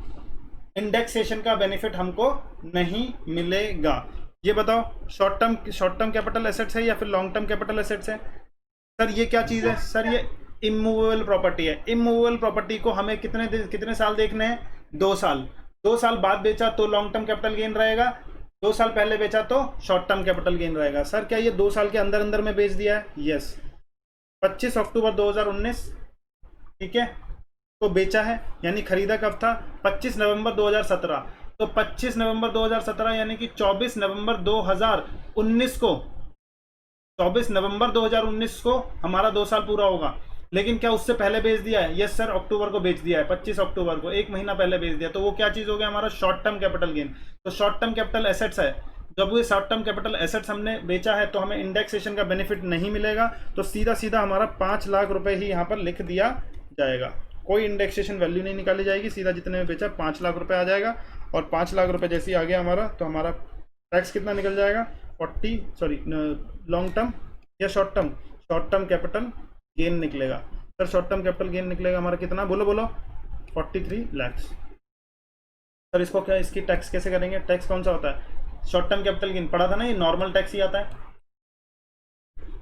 इंडेक्सेशन का बेनिफिट हमको नहीं मिलेगा। ये बताओ शॉर्ट टर्म कैपिटल एसेट्स है या फिर लॉन्ग टर्म कैपिटल एसेट्स है? सर ये क्या चीज़ है? सर ये इमूवेबल प्रॉपर्टी है। इमूवेबल प्रॉपर्टी को हमें कितने साल देखने हैं? 2 साल। 2 साल बाद बेचा तो लॉन्ग टर्म कैपिटल गेन रहेगा, 2 साल पहले बेचा तो शॉर्ट टर्म कैपिटल गेन रहेगा। सर क्या ये 2 साल के अंदर अंदर में बेच दिया है? यस, 25 अक्टूबर 2019, ठीक है, तो बेचा है। यानी खरीदा कब था? 25 नवंबर 2017। तो 25 नवंबर 2017 यानी कि 24 नवंबर 2019 को, 24 नवंबर 2019 को हमारा 2 साल पूरा होगा। लेकिन क्या उससे पहले बेच दिया है? यस सर, अक्टूबर को बेच दिया है, 25 अक्टूबर को, 1 महीना पहले बेच दिया। तो वो क्या चीज़ हो गया? हमारा शॉर्ट टर्म कैपिटल गेन। तो शॉर्ट टर्म कैपिटल एसेट्स है। जब वो शॉर्ट टर्म कैपिटल एसेट्स हमने बेचा है तो हमें इंडेक्सेशन का बेनिफिट नहीं मिलेगा। तो सीधा सीधा हमारा 5 लाख रुपए ही यहाँ पर लिख दिया जाएगा। कोई इंडेक्सेशन वैल्यू नहीं निकाली जाएगी, सीधा जितने में बेचा 5 लाख रुपए आ जाएगा। और 5 लाख रुपए जैसे ही आ गया हमारा, तो हमारा टैक्स कितना निकल जाएगा? 40, सॉरी लॉन्ग टर्म या शॉर्ट टर्म कैपिटल गेन निकलेगा। Sir short term capital gain निकलेगा हमारा कितना? बोलो बोलो। 43 लाख। सर इसको क्या, इसकी टैक्स कैसे करेंगे? टैक्स कौन सा होता है? शॉर्ट टर्म कैपिटल गेन पढ़ा था ना, ये नॉर्मल टैक्स ही आता है।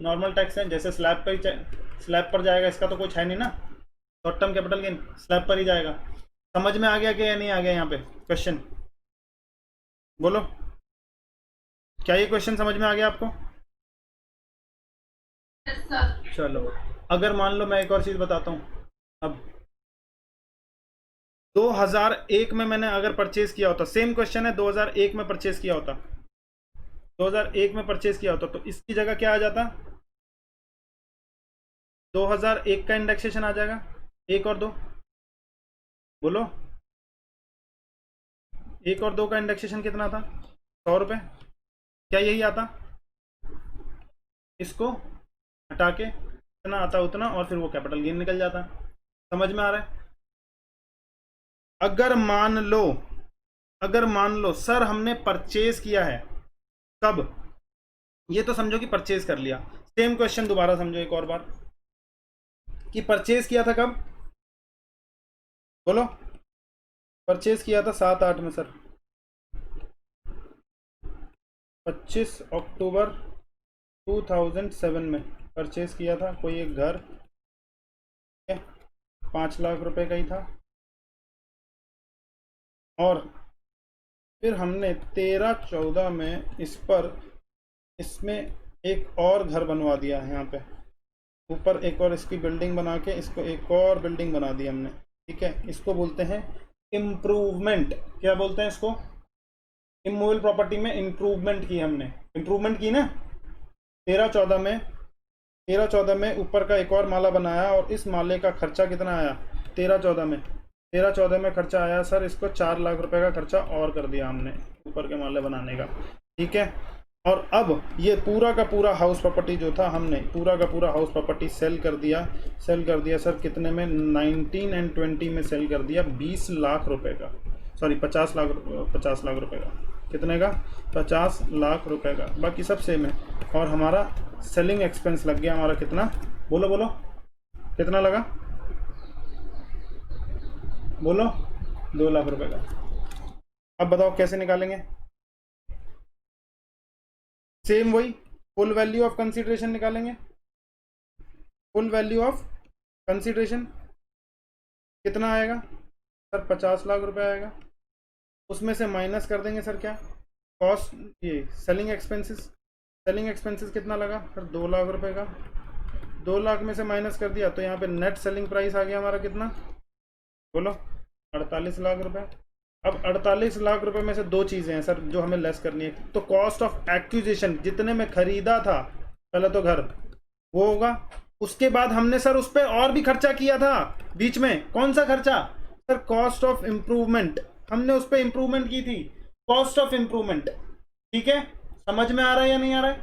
नॉर्मल टैक्स है, जैसे स्लैब पर जाएगा, इसका तो कुछ है नहीं ना। Short term capital gain slab पर ही जाएगा। समझ में आ गया क्या या नहीं आ गया? यहाँ पे क्वेश्चन बोलो, क्या ये क्वेश्चन समझ में आ गया आपको? चलो अगर मान लो मैं एक और चीज बताता हूँ। अब 2001 में मैंने अगर परचेज किया होता, सेम क्वेश्चन है, 2001 में परचेज किया होता, 2001 में परचेज किया होता, तो इसकी जगह क्या आ जाता? 2001 का इंडेक्सेशन आ जाएगा। 1 और 2 बोलो, 1 और 2 का इंडेक्सेशन कितना था? 100 रुपये। क्या यही आता? इसको हटा के इतना आता उतना, और फिर वो कैपिटल गेन निकल जाता। समझ में आ रहा है? अगर मान लो सर हमने परचेज किया है कब? ये तो समझो कि परचेज कर लिया। सेम क्वेश्चन दोबारा समझो एक और बार कि परचेज किया था कब? बोलो। परचेज किया था 7-8 में सर, 25 अक्टूबर 2007 में परचेज किया था कोई एक घर, 5 लाख रुपए का ही था। और फिर हमने 13-14 में इसमें एक और घर बनवा दिया है, यहाँ पे ऊपर एक और इसकी बिल्डिंग बना के इसको एक और बिल्डिंग बना दी हमने। ठीक है, इसको बोलते हैं इम्प्रूवमेंट। क्या बोलते हैं इसको? इमूवेबल प्रॉपर्टी में इम्प्रूवमेंट की हमने, इम्प्रूवमेंट की ना। 13-14 में 13-14 में ऊपर का एक और माला बनाया, और इस माले का खर्चा कितना आया 13-14 में? 13-14 में खर्चा आया सर, इसको 4 लाख रुपए का खर्चा और कर दिया हमने ऊपर के माले बनाने का। ठीक है, और अब ये पूरा का पूरा हाउस प्रॉपर्टी जो था, हमने पूरा का पूरा हाउस प्रॉपर्टी सेल कर दिया सर। कितने में? 19 एंड 20 में सेल कर दिया 20 लाख रुपए का, सॉरी 50 लाख रुपए का। कितने का? 50 लाख रुपए का। बाकी सब सेम है। और हमारा सेलिंग एक्सपेंस लग गया हमारा कितना? बोलो बोलो, कितना लगा? बोलो, 2 लाख रुपए का। अब बताओ कैसे निकालेंगे? सेम वही, फुल वैल्यू ऑफ कंसीडरेशन निकालेंगे। फुल वैल्यू ऑफ कंसीडरेशन कितना आएगा सर? 50 लाख रुपए आएगा। उसमें से माइनस कर देंगे सर क्या? कॉस्ट, ये सेलिंग एक्सपेंसेस कितना लगा सर? 2 लाख रुपए का। 2 लाख में से माइनस कर दिया तो यहाँ पे नेट सेलिंग प्राइस आ गया हमारा कितना? बोलो, 48 लाख रुपए। अब 48 लाख रुपए में से दो चीज़ें हैं सर जो हमें लेस करनी है। तो कॉस्ट ऑफ एक्विजिशन, जितने में खरीदा था पहले तो घर, वो होगा। उसके बाद हमने सर उस पर और भी खर्चा किया था बीच में। कौन सा खर्चा सर? Cost of improvement. हमने उस पर इम्प्रूवमेंट की थी, कॉस्ट ऑफ इम्प्रूवमेंट। ठीक है, समझ में आ रहा है या नहीं आ रहा है?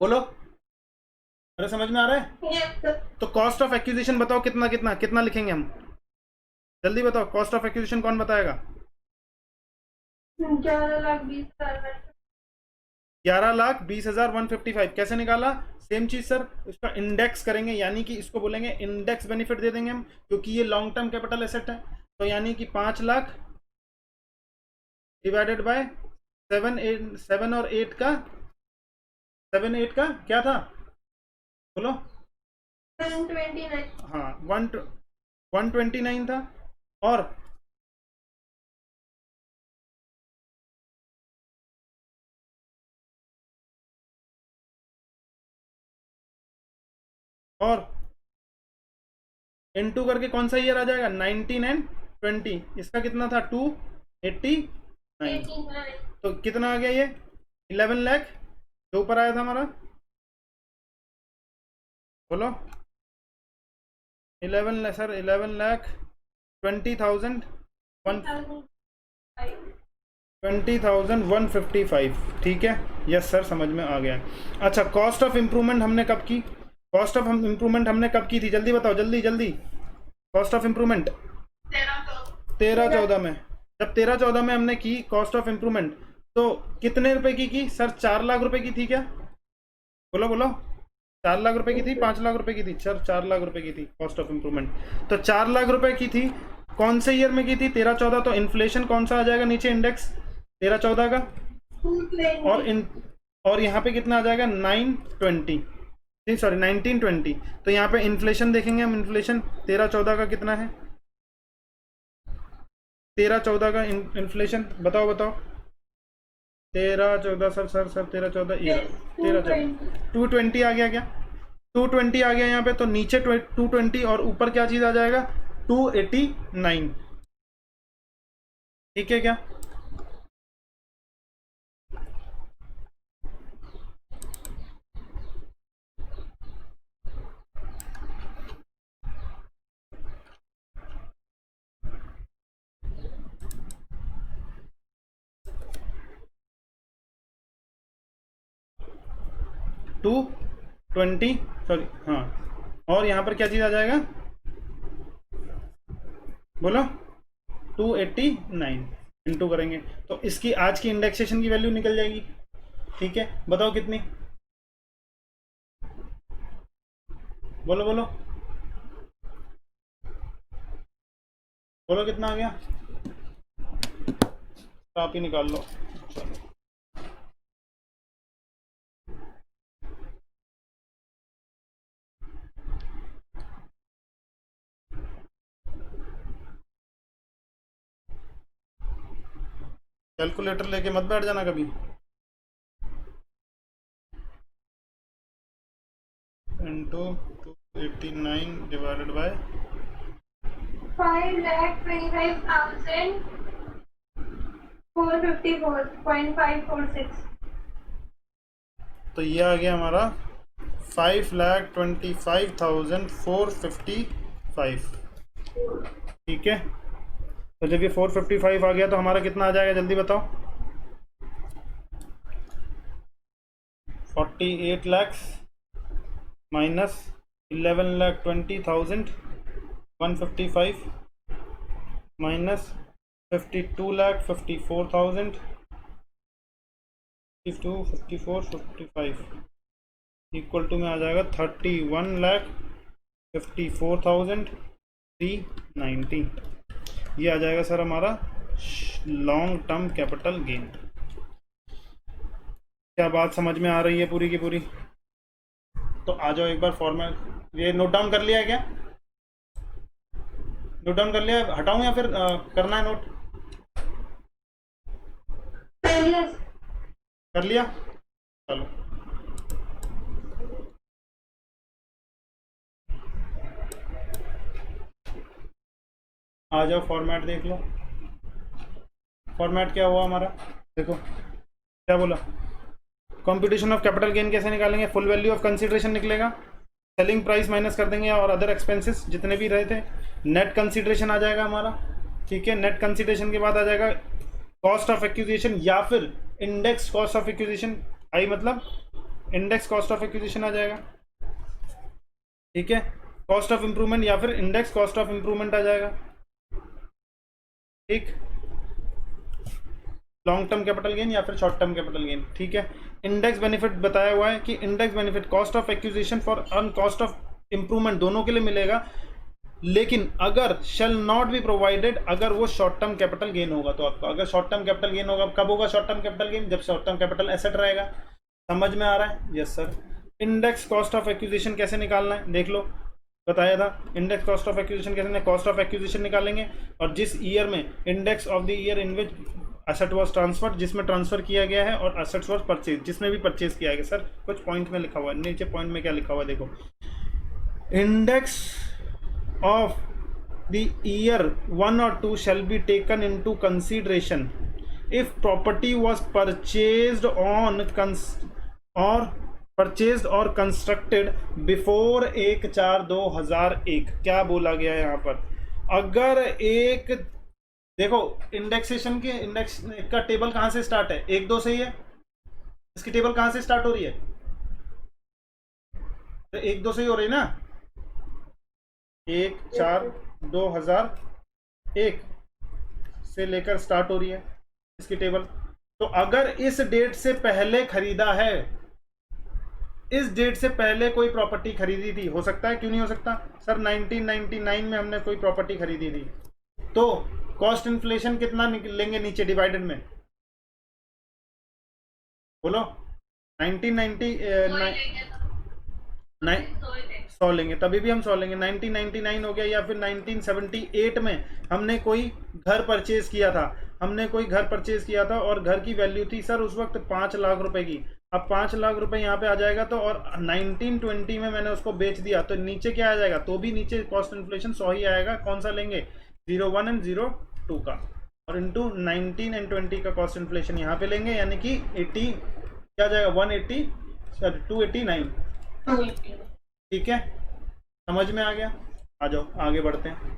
बोलो, अरे समझ में आ रहा है? तो कॉस्ट ऑफ एक्विजिशन बताओ कितना कितना कितना लिखेंगे हम? जल्दी बताओ, कॉस्ट ऑफ एक्विजिशन कौन बताएगा? 11,20,155। कैसे निकाला? सेम चीज सर, उसका इंडेक्स करेंगे, यानी कि इसको बोलेंगे इंडेक्स बेनिफिट दे देंगे हम, क्योंकि ये लॉन्ग टर्म कैपिटल एसेट है। तो यानी कि 5 लाख डिवाइडेड बाय 7 और 8 का, 7-8 का क्या था? बोलो। 129। हाँ, 129 था। और इनटू करके कौन सा ईयर आ जाएगा? 19 एंड 20। इसका कितना था? 289। तो कितना आ गया ये? 11 लाख जो ऊपर आया था हमारा। बोलो, 11 लाख सर, 11 लाख 20,000 20,155। ठीक है, यस सर, समझ में आ गया। अच्छा, कॉस्ट ऑफ इम्प्रूवमेंट हमने कब की? कॉस्ट ऑफ इम्प्रूवमेंट हमने कब की थी? जल्दी बताओ, जल्दी जल्दी। कॉस्ट ऑफ इम्प्रूवमेंट 13-14 में। जब 13-14 में हमने की कॉस्ट ऑफ इम्प्रूवमेंट, तो कितने रुपए की सर? 4 लाख रुपए की थी क्या? बोलो बोलो, 4 लाख रुपए की थी, 5 लाख रुपए की थी सर? 4 लाख रुपए की थी कॉस्ट ऑफ इम्प्रूवमेंट। तो 4 लाख रुपए की थी। कौन से ईयर में की थी? 13-14। तो इन्फ्लेशन कौन सा आ जाएगा नीचे? इंडेक्स 13-14 का। और यहाँ पे कितना आ जाएगा? 920, नहीं सॉरी 1920। तो यहाँ पे इन्फ्लेशन देखेंगे हम। इन्फ्लेशन 13-14 का कितना है? 13-14 का इन्फ्लेशन बताओ बताओ। 13-14 सर सर सर 13-14 ये 13-14 220 आ गया क्या? 220 आ गया यहाँ पे। तो नीचे 220 और ऊपर क्या चीज़ आ जाएगा? 289। ठीक है क्या? टू 20, सॉरी हाँ। और यहाँ पर क्या चीज़ आ जाएगा? बोलो, 289 इंटू करेंगे तो इसकी आज की इंडेक्सेशन की वैल्यू निकल जाएगी। ठीक है, बताओ कितनी? बोलो बोलो बोलो, कितना आ गया? तो आप ही निकाल लो। चलो, कैलकुलेटर लेके मत बैठ जाना कभी। Into 289 divided by 5,25,454.546। तो ये आ गया हमारा 5,25,455। ठीक है, तो जब ये 455 आ गया तो हमारा कितना आ जाएगा जल्दी बताओ। 48 lakhs minus 11,20,155 minus 52,54,000 54,55 equal to में आ जाएगा 31,54,390। ये आ जाएगा सर हमारा लॉन्ग टर्म कैपिटल गेन। क्या बात समझ में आ रही है पूरी की पूरी? तो आ जाओ एक बार फॉर्मेट, ये नोट डाउन कर लिया है क्या? नोट डाउन कर लिया है, हटाऊं या फिर करना है नोट? कर लिया, चलो आ जाओ फॉर्मेट देख लो। फॉर्मेट क्या हुआ हमारा, देखो क्या बोला, कंप्यूटेशन ऑफ कैपिटल गेन कैसे निकालेंगे? फुल वैल्यू ऑफ कंसीडरेशन निकलेगा, सेलिंग प्राइस माइनस कर देंगे और अदर एक्सपेंसेस जितने भी रहे थे, नेट कंसीडरेशन आ जाएगा हमारा। ठीक है, नेट कंसीडरेशन के बाद आ जाएगा कॉस्ट ऑफ एक्विजिशन या फिर इंडेक्स कॉस्ट ऑफ एक्विजिशन, आई मतलब इंडेक्स कॉस्ट ऑफ एक्विजिशन आ जाएगा। ठीक है, कॉस्ट ऑफ इंप्रूवमेंट या फिर इंडेक्स कॉस्ट ऑफ इंप्रूवमेंट आ जाएगा। ठीक, लॉन्ग टर्म कैपिटल गेन या फिर शॉर्ट टर्म कैपिटल गेन। ठीक है, इंडेक्स बेनिफिट बताया हुआ है कि index benefit cost of acquisition for earn cost of improvement दोनों के लिए मिलेगा, लेकिन अगर शेल नॉट बी प्रोवाइडेड, अगर वो शॉर्ट टर्म कैपिटल गेन होगा तो आपका, अगर शॉर्ट टर्म कैपिटल गेन होगा, कब होगा शॉर्ट टर्म कैपिटल गेन? जब शॉर्ट टर्म कैपिटल एसेट रहेगा। समझ में आ रहा है? Yes sir. Index cost of acquisition कैसे निकालना है देख लो, बताया था। इंडेक्स कॉस्ट ऑफ एक्विजिशन कैसे, कॉस्ट ऑफ एक्विजिशन निकालेंगे और जिस ईयर में index of the year in which asset was transferred, जिसमें ट्रांसफर किया गया है, और एसेट्स वाज परचेज, जिसमें भी परचेज किया गया। सर कुछ पॉइंट में लिखा हुआ है, नीचे पॉइंट में क्या लिखा हुआ है देखो, index of the year 1 or 2 shall be taken into consideration if property was purchased or constructed before 1/4/2001। क्या बोला गया है यहाँ पर? अगर एक, देखो इंडेक्सेशन के, इंडेक्स का टेबल कहाँ से स्टार्ट है? 1-2 से ही है। इसकी टेबल कहाँ से स्टार्ट हो रही है? तो 1-2 से ही हो रही ना, 1/4/2001 से लेकर स्टार्ट हो रही है इसकी टेबल। तो अगर इस डेट से पहले खरीदा है, इस डेट से पहले कोई प्रॉपर्टी खरीदी थी, हो सकता है, क्यों नहीं हो सकता सर? 1999 में हमने कोई प्रॉपर्टी खरीदी थी, तो कॉस्ट इन्फ्लेशन कितना लेंगे नीचे डिवाइडेड में? बोलो 100 लेंगे, तभी भी हम 100 लेंगे। 1999 हो गया, या फिर 1978 में हमने कोई घर परचेज किया था, हमने कोई घर परचेज किया था और घर की वैल्यू थी सर उस वक्त 5 लाख रुपए की। अब 5 लाख रुपए यहाँ पे आ जाएगा, तो और 1920 में मैंने उसको बेच दिया, तो नीचे क्या आ जाएगा? तो भी नीचे कॉस्ट इन्फ्लेशन 100 ही आएगा। कौन सा लेंगे? 01 और 02 का, और इंटू 19 और 20 का कॉस्ट इन्फ्लेशन यहाँ पे लेंगे, यानी कि 80 क्या जाएगा? 180 सॉरी 289। ठीक है, समझ में आ गया? आ जाओ आगे बढ़ते हैं।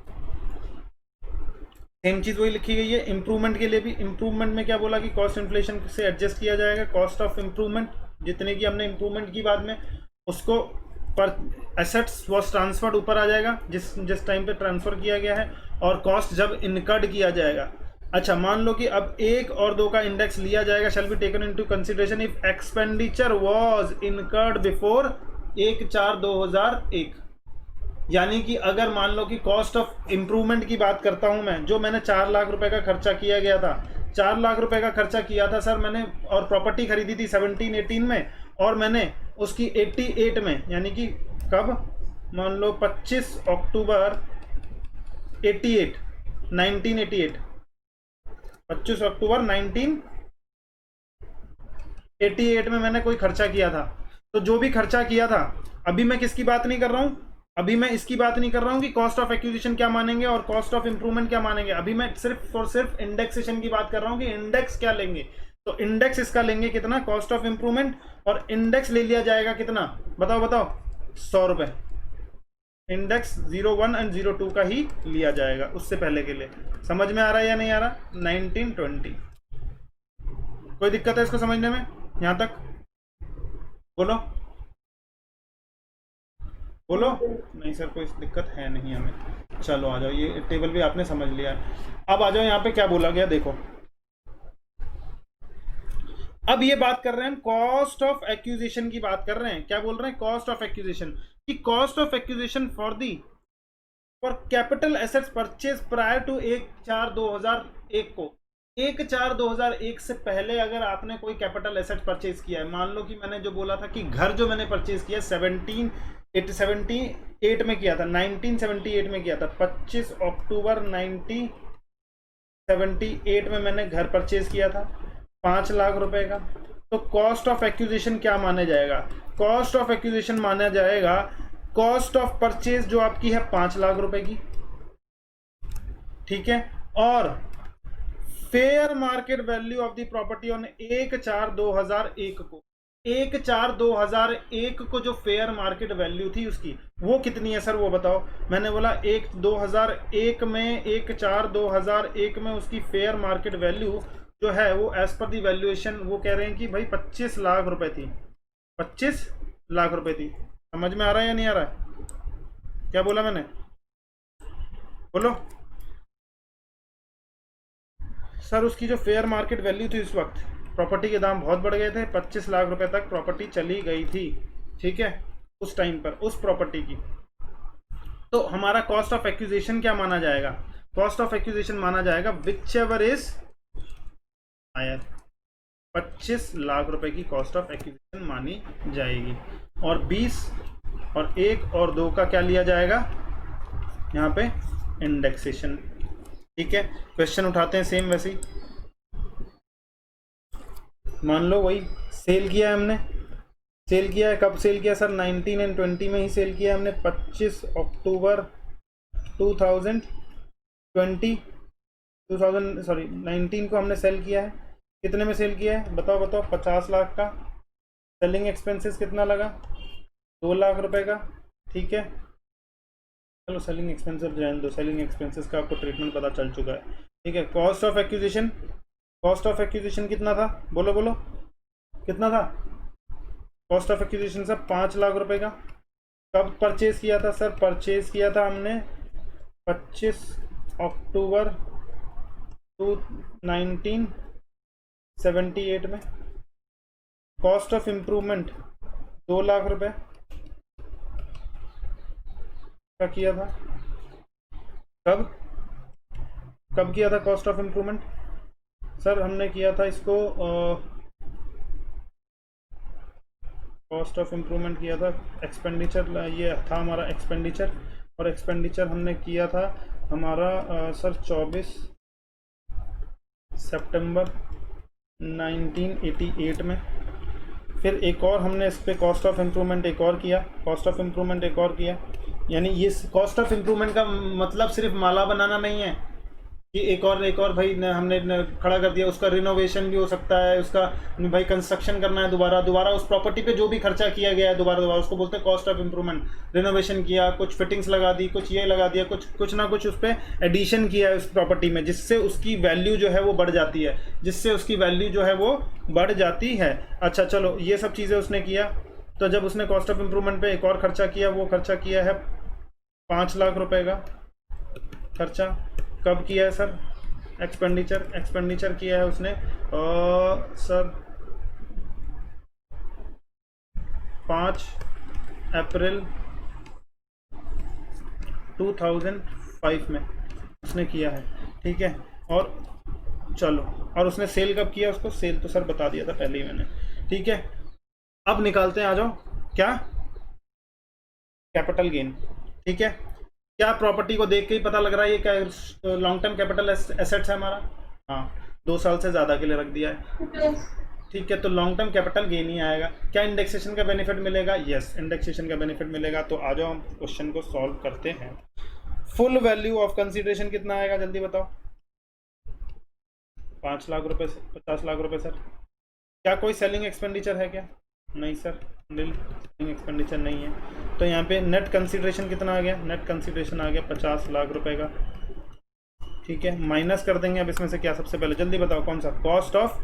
सेम चीज वही लिखी गई है इंप्रूवमेंट के लिए भी। इंप्रूवमेंट में क्या बोला कि कॉस्ट इन्फ्लेशन से एडजस्ट किया जाएगा। कॉस्ट ऑफ इंप्रूवमेंट जितने की हमने इंप्रूवमेंट की बाद में, उसको पर एसेट्स वॉज ट्रांसफर्ड ऊपर आ जाएगा जिस टाइम पे ट्रांसफर किया गया है, और कॉस्ट जब इनकर्ड किया जाएगा। अच्छा, मान लो कि अब 1 और 2 का इंडेक्स लिया जाएगा, shall be taken into consideration if expenditure was incurred before 1/4/2001। यानी कि अगर मान लो कि कॉस्ट ऑफ इंप्रूवमेंट की बात करता हूं मैं, जो मैंने 4 लाख रुपए का खर्चा किया गया था, 4 लाख रुपए का खर्चा किया था सर मैंने, और प्रॉपर्टी खरीदी थी 17-18 में, और मैंने उसकी 88 में, यानी कि कब, मान लो 25 अक्टूबर 1988 25 अक्टूबर 1988 में मैंने कोई खर्चा किया था। तो जो भी खर्चा किया था, अभी मैं किसकी बात नहीं कर रहा हूं, अभी मैं इसकी बात नहीं कर रहा हूं कि कॉस्ट ऑफ एक्विजिशन क्या मानेंगे और कॉस्ट ऑफ इंप्रूवमेंट क्या मानेंगे। अभी मैं सिर्फ और सिर्फ इंडेक्सेशन की बात कर रहा हूं कि इंडेक्स क्या लेंगे। तो इंडेक्स इसका लेंगे कितना, कॉस्ट ऑफ इंप्रूवमेंट, और इंडेक्स ले लिया जाएगा कितना, बताओ बताओ, 100 रुपए। इंडेक्स 01 एंड 02 का ही लिया जाएगा उससे पहले के लिए। समझ में आ रहा है या नहीं आ रहा? 1920। कोई दिक्कत है इसको समझने में यहां तक? बोलो बोलो। नहीं सर कोई दिक्कत है नहीं हमें। चलो आ जाओ, ये टेबल भी आपने समझ लिया है। अब आ जाओ यहाँ पे क्या बोला गया देखो। अब ये बात कर रहे हैं कॉस्ट ऑफ एक्विजिशन की बात कर रहे हैं। क्या बोल रहे हैं? कॉस्ट ऑफ एक्विजिशन की cost of acquisition for capital assets purchase prior to 1/4/2001 को। 1/4/2001 से पहले अगर आपने कोई कैपिटल एसेट परचेज किया है, मान लो कि मैंने जो बोला था कि घर जो मैंने परचेज किया 1978 में किया था, 1978 में किया था, 25 अक्टूबर 1978 में मैंने घर परचेज किया था 5 लाख रुपए का। तो कॉस्ट ऑफ एक्विजिशन क्या माना जाएगा? कॉस्ट ऑफ एक्विजिशन माना जाएगा कॉस्ट ऑफ परचेज जो आपकी है 5 लाख रुपए की, ठीक है, और fair market value of the property on 1/4/2001 को। 1/4/2001 को जो फेयर मार्केट वैल्यू थी उसकी, वो कितनी है सर वो बताओ। मैंने बोला 1/2001 में 1/4/2001 में उसकी फेयर मार्केट वैल्यू जो है वो एज पर दी वैल्यूएशन वो कह रहे हैं कि भाई 25 लाख रुपए थी। 25 लाख रुपए थी। समझ में आ रहा है या नहीं आ रहा है? क्या बोला मैंने? बोलो सर। उसकी जो फेयर मार्केट वैल्यू थी उस वक्त, प्रॉपर्टी के दाम बहुत बढ़ गए थे, 25 लाख रुपए तक प्रॉपर्टी चली गई थी, ठीक है, उस टाइम पर उस प्रॉपर्टी की। तो हमारा कॉस्ट ऑफ एक्विजिशन क्या माना जाएगा? कॉस्ट ऑफ एक्विजिशन माना जाएगा whichever is higher. 25 lakh रुपए की कॉस्ट ऑफ एक्विजिशन मानी जाएगी। और 20 और 1 और 2 का क्या लिया जाएगा यहाँ पे? इंडेक्सेशन। ठीक है, क्वेश्चन उठाते हैं सेम वैसे ही। मान लो वही सेल किया है हमने, सेल किया है, कब सेल किया सर? 19 एंड 20 में ही सेल किया है हमने। 25 अक्टूबर 19 को हमने सेल किया है। कितने में सेल किया है बताओ बताओ? 50 लाख का। सेलिंग एक्सपेंसेस कितना लगा? 2 लाख रुपए का, ठीक है। चलो सेलिंग एक्सपेंसेस रहने दो, सेलिंग एक्सपेंसेस का आपको ट्रीटमेंट पता चल चुका है, ठीक है। Cost of acquisition, cost of acquisition कितना था? बोलो बोलो कितना था cost of acquisition sir? 5 lakh रुपए का। कब परचेज किया था सर? परचेज किया था हमने 25 अक्टूबर 1978 में। कॉस्ट ऑफ इम्प्रूवमेंट 2 लाख रुपए का किया था। कब किया था कॉस्ट ऑफ इम्प्रूवमेंट सर? हमने किया था इसको कॉस्ट ऑफ इम्प्रूवमेंट किया था, एक्सपेंडिचर ये था हमारा एक्सपेंडिचर, और एक्सपेंडिचर हमने किया था हमारा सर 24 सितंबर 1988 में। फिर एक और हमने इस पर कॉस्ट ऑफ इम्प्रूवमेंट एक और किया, कॉस्ट ऑफ इम्प्रूवमेंट एक और किया। यानी ये कॉस्ट ऑफ इम्प्रूवमेंट का मतलब सिर्फ माला बनाना नहीं है कि एक और भाई हमने खड़ा कर दिया, उसका रिनोवेशन भी हो सकता है, उसका भाई कंस्ट्रक्शन करना है दोबारा उस प्रॉपर्टी पे जो भी खर्चा किया गया है दोबारा उसको बोलते हैं कॉस्ट ऑफ इम्प्रूवमेंट। रिनोवेशन किया, कुछ फिटिंग्स लगा दी, कुछ ये लगा दिया, कुछ ना कुछ उस पर एडिशन किया है उस प्रॉपर्टी में, जिससे उसकी वैल्यू जो है वो बढ़ जाती है, अच्छा चलो ये सब चीज़ें उसने किया। तो जब उसने कॉस्ट ऑफ इम्प्रूवमेंट पे एक और खर्चा किया, वो खर्चा किया है 5 लाख रुपए का खर्चा। कब किया है सर? एक्सपेंडिचर किया है उसने सर 5 अप्रैल 2005 में उसने किया है, ठीक है। और चलो, और उसने सेल कब किया उसको? सेल तो सर बता दिया था पहले ही मैंने, ठीक है। अब निकालते हैं, आ जाओ, क्या कैपिटल गेन, ठीक है। क्या प्रॉपर्टी को देख के ही पता लग रहा है ये क्या लॉन्ग टर्म कैपिटल एसेट्स है हमारा? हाँ, 2 साल से ज़्यादा के लिए रख दिया है, Yes. ठीक है। तो लॉन्ग टर्म कैपिटल गेन ही आएगा। क्या इंडेक्सेशन का बेनिफिट मिलेगा? यस, इंडेक्सेशन का बेनिफिट मिलेगा। तो आ जाओ हम क्वेश्चन को सॉल्व करते हैं। फुल वैल्यू ऑफ कंसीडरेशन कितना आएगा, जल्दी बताओ। 5 लाख रुपए से 50 लाख रुपए सर। क्या कोई सेलिंग एक्सपेंडिचर है क्या? नहीं सर, नील सेलिंग एक्सपेंडिचर नहीं है। तो यहाँ पे नेट कंसीडरेशन कितना आ गया? नेट कंसीडरेशन आ गया 50 लाख रुपए का, ठीक है। माइनस कर देंगे अब इसमें से क्या, सबसे पहले जल्दी बताओ कौन सा? कॉस्ट ऑफ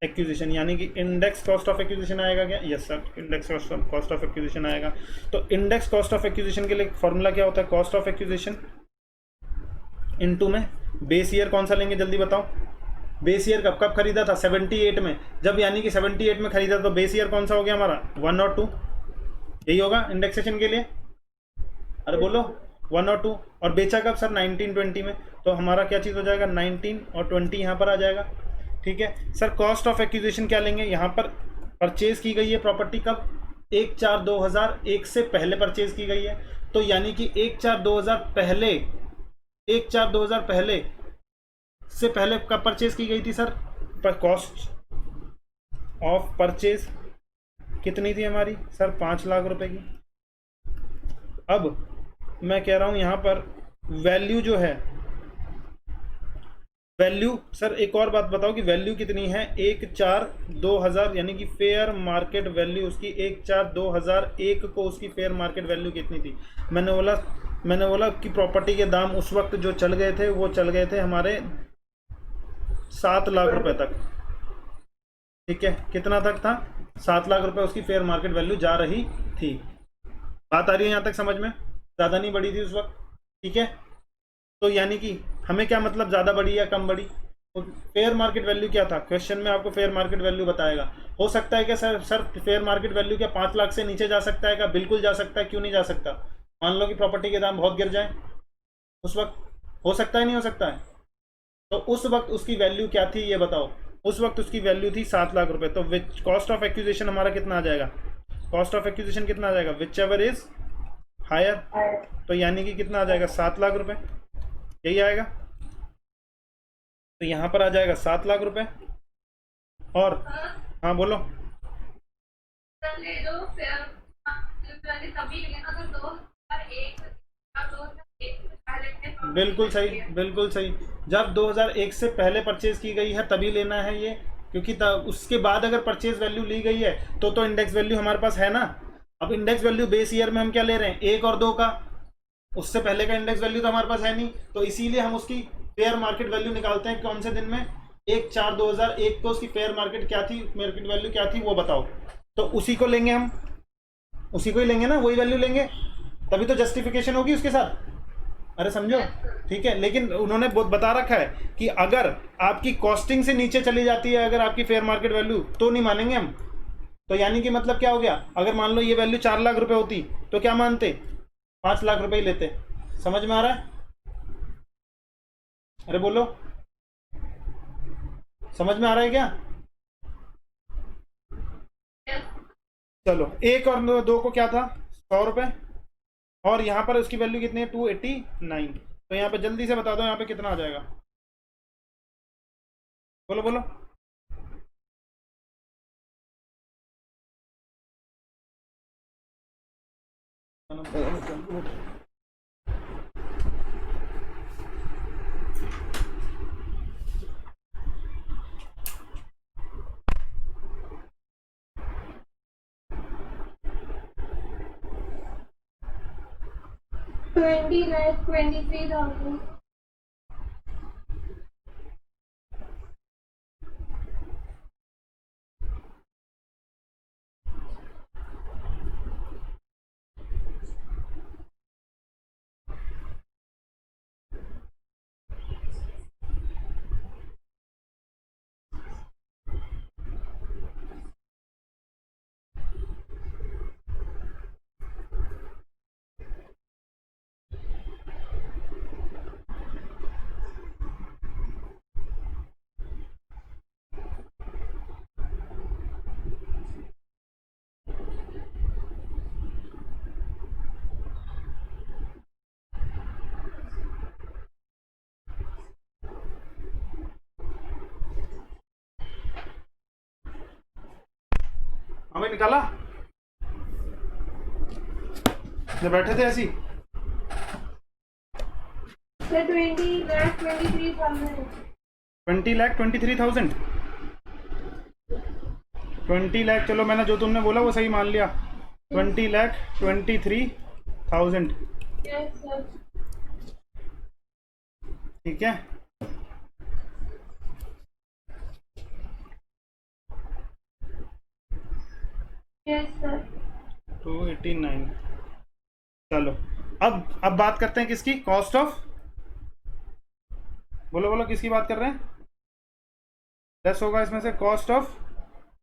एक्विजिशन, यानी कि इंडेक्स कॉस्ट ऑफ एक्विजिशन आएगा क्या? Yes sir, index cost of acquisition आएगा। तो इंडेक्स कॉस्ट ऑफ एक्विजिशन के लिए फॉर्मूला क्या होता है? कॉस्ट ऑफ एक्विजिशन इनटू में बेस ईयर कौन सा लेंगे, जल्दी बताओ। बेस ईयर कब खरीदा था? 78 में। जब यानी कि 78 में खरीदा तो बेस ईयर कौन सा हो गया हमारा? 1 और 2, यही होगा इंडेक्सेशन के लिए। अरे बोलो 1 और 2। और बेचा कब सर? 1920 में। तो हमारा क्या चीज़ हो जाएगा? 19 और 20 यहाँ पर आ जाएगा, ठीक है सर। कॉस्ट ऑफ एक्विजिशन क्या लेंगे? यहाँ पर परचेज की गई है प्रॉपर्टी कब? 1/4/2001 से पहले परचेज की गई है। तो यानी कि 1/4/2000 पहले, 1/4/2000 पहले से पहले कब परचेज की गई थी सर? पर कॉस्ट ऑफ परचेज कितनी थी हमारी सर? 5 लाख रुपए की। अब मैं कह रहा हूं यहां पर वैल्यू जो है, वैल्यू सर एक और बात बताओ कि वैल्यू कितनी है? 1/4/2000, यानी कि फेयर मार्केट वैल्यू उसकी 1/4/2001 को उसकी फेयर मार्केट वैल्यू कितनी थी? मैंने बोला कि प्रॉपर्टी के दाम उस वक्त जो चल गए थे वो चल गए थे हमारे 7 लाख रुपए तक, ठीक है। कितना तक था? 7 लाख रुपए उसकी फेयर मार्केट वैल्यू जा रही थी। बात आ रही है यहाँ तक समझ में? ज़्यादा नहीं बढ़ी थी उस वक्त, ठीक है। तो यानी कि हमें क्या मतलब, ज़्यादा बढ़ी या कम बढ़ी? तो फेयर मार्केट वैल्यू क्या था? क्वेश्चन में आपको फेयर मार्केट वैल्यू बताएगा। हो सकता है क्या सर फेयर मार्केट वैल्यू क्या 5 लाख से नीचे जा सकता है क्या? बिल्कुल जा सकता है, क्यों नहीं जा सकता? मान लो कि प्रॉपर्टी के दाम बहुत गिर जाए उस वक्त, हो सकता है नहीं हो सकता है? तो उस वक्त उसकी वैल्यू क्या थी ये बताओ। उस वक्त उसकी वैल्यू थी 7 लाख रुपए। तो विच कॉस्ट ऑफ एक्विजिशन हमारा कितना आ जाएगा? कॉस्ट ऑफ एक्विजिशन कितना आ जाएगा? Whichever is higher. तो यानी कि कितना आ जाएगा? 7 लाख रुपए, यही आएगा। तो यहाँ पर आ जाएगा 7 लाख रुपए। और हाँ बोलो। बिल्कुल सही, बिल्कुल सही। जब 2001 से पहले परचेज की गई है तभी लेना है ये, क्योंकि उसके बाद अगर परचेज वैल्यू ली गई है तो इंडेक्स वैल्यू हमारे पास है ना। अब इंडेक्स वैल्यू बेस ईयर में हम क्या ले रहे हैं? 1 और 2 का, उससे पहले का इंडेक्स वैल्यू तो हमारे पास है नहीं। तो इसीलिए हम उसकी फेयर मार्केट वैल्यू निकालते हैं कौन से दिन में? 1/4/2001 को उसकी फेयर मार्केट क्या थी, मार्केट वैल्यू क्या थी वो बताओ। तो उसी को लेंगे हम, उसी को ही लेंगे ना, वही वैल्यू लेंगे, तभी तो जस्टिफिकेशन होगी उसके साथ। अरे समझो, ठीक है। लेकिन उन्होंने बहुत बता रखा है कि अगर आपकी कॉस्टिंग से नीचे चली जाती है अगर आपकी फेयर मार्केट वैल्यू, तो नहीं मानेंगे हम। तो यानी कि मतलब क्या हो गया? अगर मान लो ये वैल्यू 4 लाख रुपए होती तो क्या मानते? 5 लाख रुपए ही लेते। समझ में आ रहा है? अरे बोलो, समझ में आ रहा है क्या? चलो 1 और 2 को क्या था? 100 रुपए। और यहाँ पर उसकी वैल्यू कितनी है? 289। तो यहाँ पे जल्दी से बता दो यहाँ पे कितना आ जाएगा? बोलो बोलो। $20,23,000. हमें निकाला जब बैठे थे ऐसी। Sir, 20,23,000. 20,23,000। 20 लाख, चलो मैंने जो तुमने बोला वो सही मान लिया। 20,23,000, Yes, sir. ठीक है। Yes, sir. 289। चलो अब बात करते हैं किसकी, कॉस्ट ऑफ, बोलो बोलो किसकी बात कर रहे हैं। लेस होगा इसमें से cost of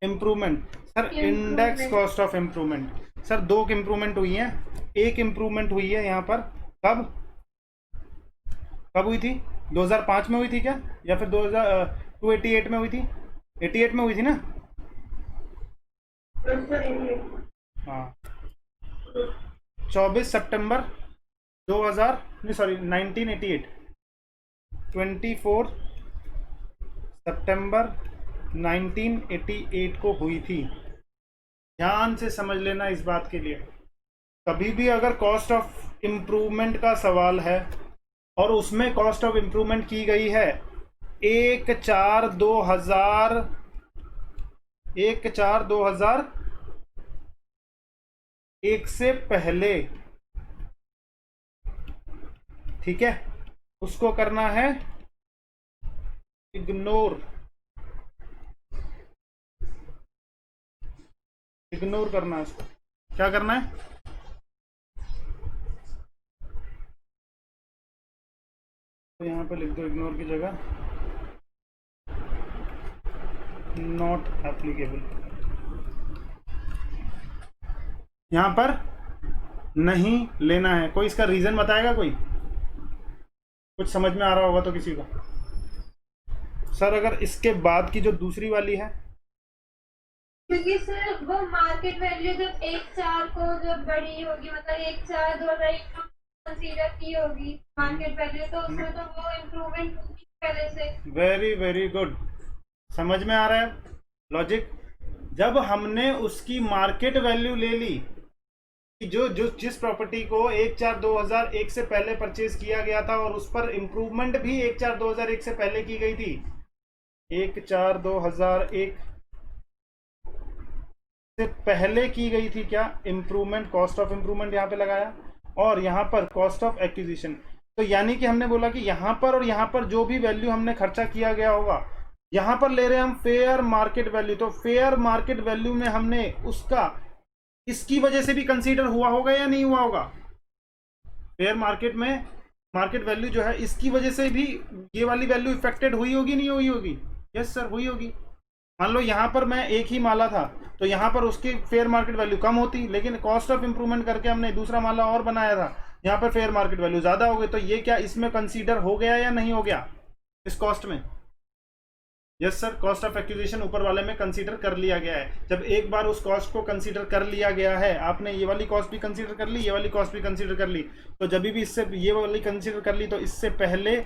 improvement. Sir index cost of improvement, sir दो इम्प्रूवमेंट हुई हैं। एक इम्प्रूवमेंट हुई है यहाँ पर, कब कब हुई थी, 2005 में हुई थी क्या, या फिर 288 में हुई थी, 88 में हुई थी ना। हाँ 24 सितंबर 2000, नहीं सॉरी 1988, 24 सितंबर 1988 को हुई थी। ध्यान से समझ लेना इस बात के लिए, कभी भी अगर कॉस्ट ऑफ इम्प्रूवमेंट का सवाल है और उसमें कॉस्ट ऑफ इम्प्रूवमेंट की गई है 1/4/2001 से पहले, ठीक है, उसको करना है इग्नोर करना है उसको। क्या करना है, तो यहां पे लिख दो इग्नोर की जगह नॉट एप्लीकेबल। यहां पर नहीं लेना है। कोई इसका रीजन बताएगा, कोई कुछ समझ में आ रहा होगा तो किसी को। सर अगर इसके बाद की जो दूसरी वाली है, क्योंकि सर वो मार्केट वैल्यू जब 1/4 को जब बड़ी होगी, मतलब 1/4/2001 को कंसीडर की होगी मार्केट वैल्यू, तो उसमें तो वो इम्प्रूवमेंट होगी पहले से। वेरी वेरी गुड, समझ में आ रहा है लॉजिक। जब हमने उसकी मार्केट वैल्यू ले ली कि जो जो जिस प्रॉपर्टी को 1/4/2001 से पहले परचेज किया गया था और उस पर इम्प्रूवमेंट भी 1/4/2001 से पहले की गई थी, 1/4/2001 से पहले की गई थी क्या इम्प्रूवमेंट, कॉस्ट ऑफ इम्प्रूवमेंट यहाँ पे लगाया, और यहाँ पर कॉस्ट ऑफ एक्विजिशन। तो यानी कि हमने बोला कि यहाँ पर और यहाँ पर जो भी वैल्यू हमने खर्चा किया गया होगा, यहाँ पर ले रहे हैं हम फेयर मार्केट वैल्यू। तो फेयर मार्केट वैल्यू में हमने उसका इसकी वजह से भी कंसीडर हुआ होगा या नहीं हुआ होगा। फेयर मार्केट में मार्केट वैल्यू जो है इसकी वजह से भी ये वाली वैल्यू इफेक्टेड हुई होगी, नहीं हुई होगी। यस सर हुई होगी। मान लो यहाँ पर मैं एक ही माला था तो यहाँ पर उसकी फेयर मार्केट वैल्यू कम होती, लेकिन कॉस्ट ऑफ इम्प्रूवमेंट करके हमने दूसरा माला और बनाया था, यहाँ पर फेयर मार्केट वैल्यू ज्यादा हो गई। तो ये क्या इसमें कंसीडर हो गया या नहीं हो गया इस कॉस्ट में। Yes sir, cost of acquisition ऊपर वाले में कंसीडर कर लिया गया है। जब एक बार उस कॉस्ट को कंसीडर कर लिया गया है, आपने ये वाली कॉस्ट भी कंसीडर कर ली, ये वाली कॉस्ट भी कंसीडर कर ली, तो जब भी इससे ये वाली कंसीडर कर ली तो इससे पहले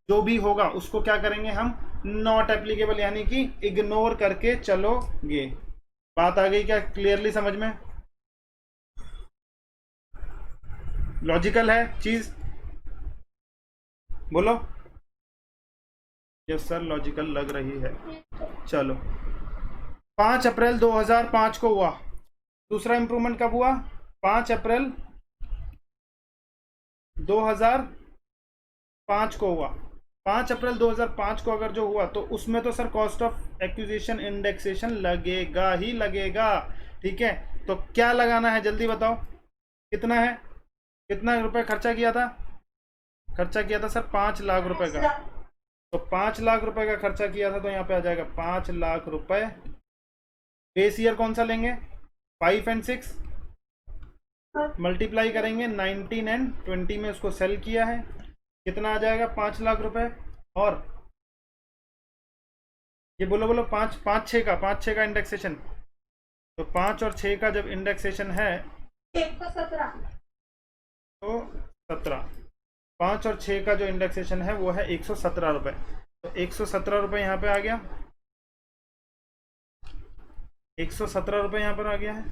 जो भी होगा उसको क्या करेंगे हम, नॉट एप्लीकेबल यानी कि इग्नोर करके चलोगे। बात आ गई क्या क्लियरली समझ में, लॉजिकल है चीज, बोलो। यस सर लॉजिकल लग रही है। चलो 5 अप्रैल 2005 को हुआ, दूसरा इंप्रूवमेंट कब हुआ, 5 अप्रैल 2005 को हुआ। 5 अप्रैल 2005 को अगर जो हुआ तो उसमें तो sir cost of acquisition indexation लगेगा ही लगेगा, ठीक है। तो क्या लगाना है जल्दी बताओ, कितना है, कितना रुपए खर्चा किया था, खर्चा किया था सर 5 लाख रुपए का। तो 5 लाख रुपए का खर्चा किया था तो यहाँ पे आ जाएगा 5 लाख रुपए। बेस ईयर कौन सा लेंगे, 5 और 6 मल्टीप्लाई करेंगे 19 और 20 में उसको सेल किया है, कितना आ जाएगा 5 लाख रुपए। और ये बोलो बोलो 5 6 का इंडेक्सेशन, तो 5 और 6 का जब इंडेक्सेशन है 117, तो 17, 5 और 6 का जो इंडेक्सेशन है वो है 117 रुपए। तो 117 रुपए यहाँ पे आ गया। 117 रुपये यहाँ पर आ गया है।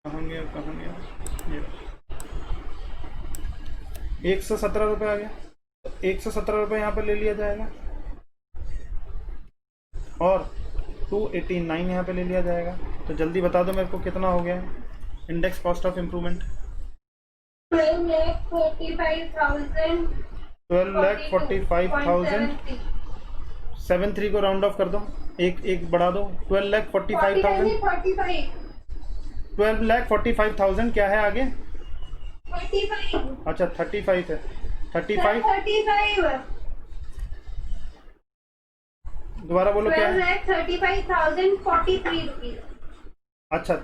कहाँ गया कहाँ गया, ये 117 रुपये आ गया। तो 117 रुपये यहाँ पर ले लिया जाएगा और 289 यहाँ पे ले लिया जाएगा। तो जल्दी बता दो मेरे को कितना हो गया है इंडेक्स कॉस्ट ऑफ इम्प्रूवमेंट। 12,45,073 को राउंड ऑफ कर दो, एक बढ़ा दो। 12,45,000 क्या है आगे? 35। अच्छा 35 है। 35 दोबारा बोलो क्या है? 12,35,043 रुपीज। अच्छा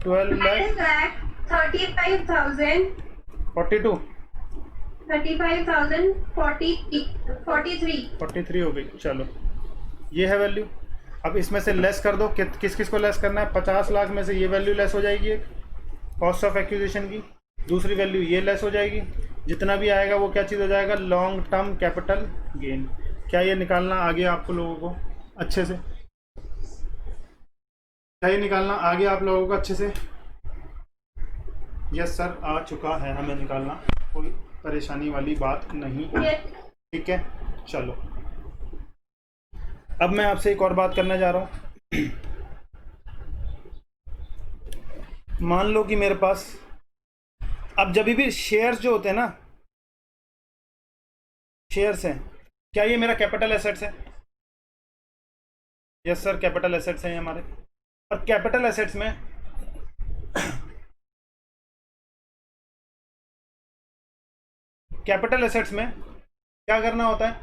12,35,000 42 43 हो गई। चलो ये है वैल्यू। अब इसमें से लेस कर दो, किस किस को लेस करना है? 50 लाख में से ये वैल्यू लेस हो जाएगी, एक कॉस्ट ऑफ एक्विजिशन की। दूसरी वैल्यू ये लेस हो जाएगी। जितना भी आएगा वो क्या चीज़ हो जाएगा? Long term capital gain. क्या ये निकालना आगे आपको लोगों को अच्छे से? क्या ये निकालना आगे आप लोगों को अच्छे से? यस सर, आ चुका है हमें निकालना, कोई परेशानी वाली बात नहीं है। ठीक है चलो, अब मैं आपसे एक और बात करने जा रहा हूँ। मान लो कि मेरे पास अब जब भी शेयर्स जो होते हैं ना, शेयर्स हैं, क्या ये मेरा कैपिटल एसेट्स है? यस सर, कैपिटल एसेट्स हैं हमारे। और कैपिटल एसेट्स में क्या करना होता है?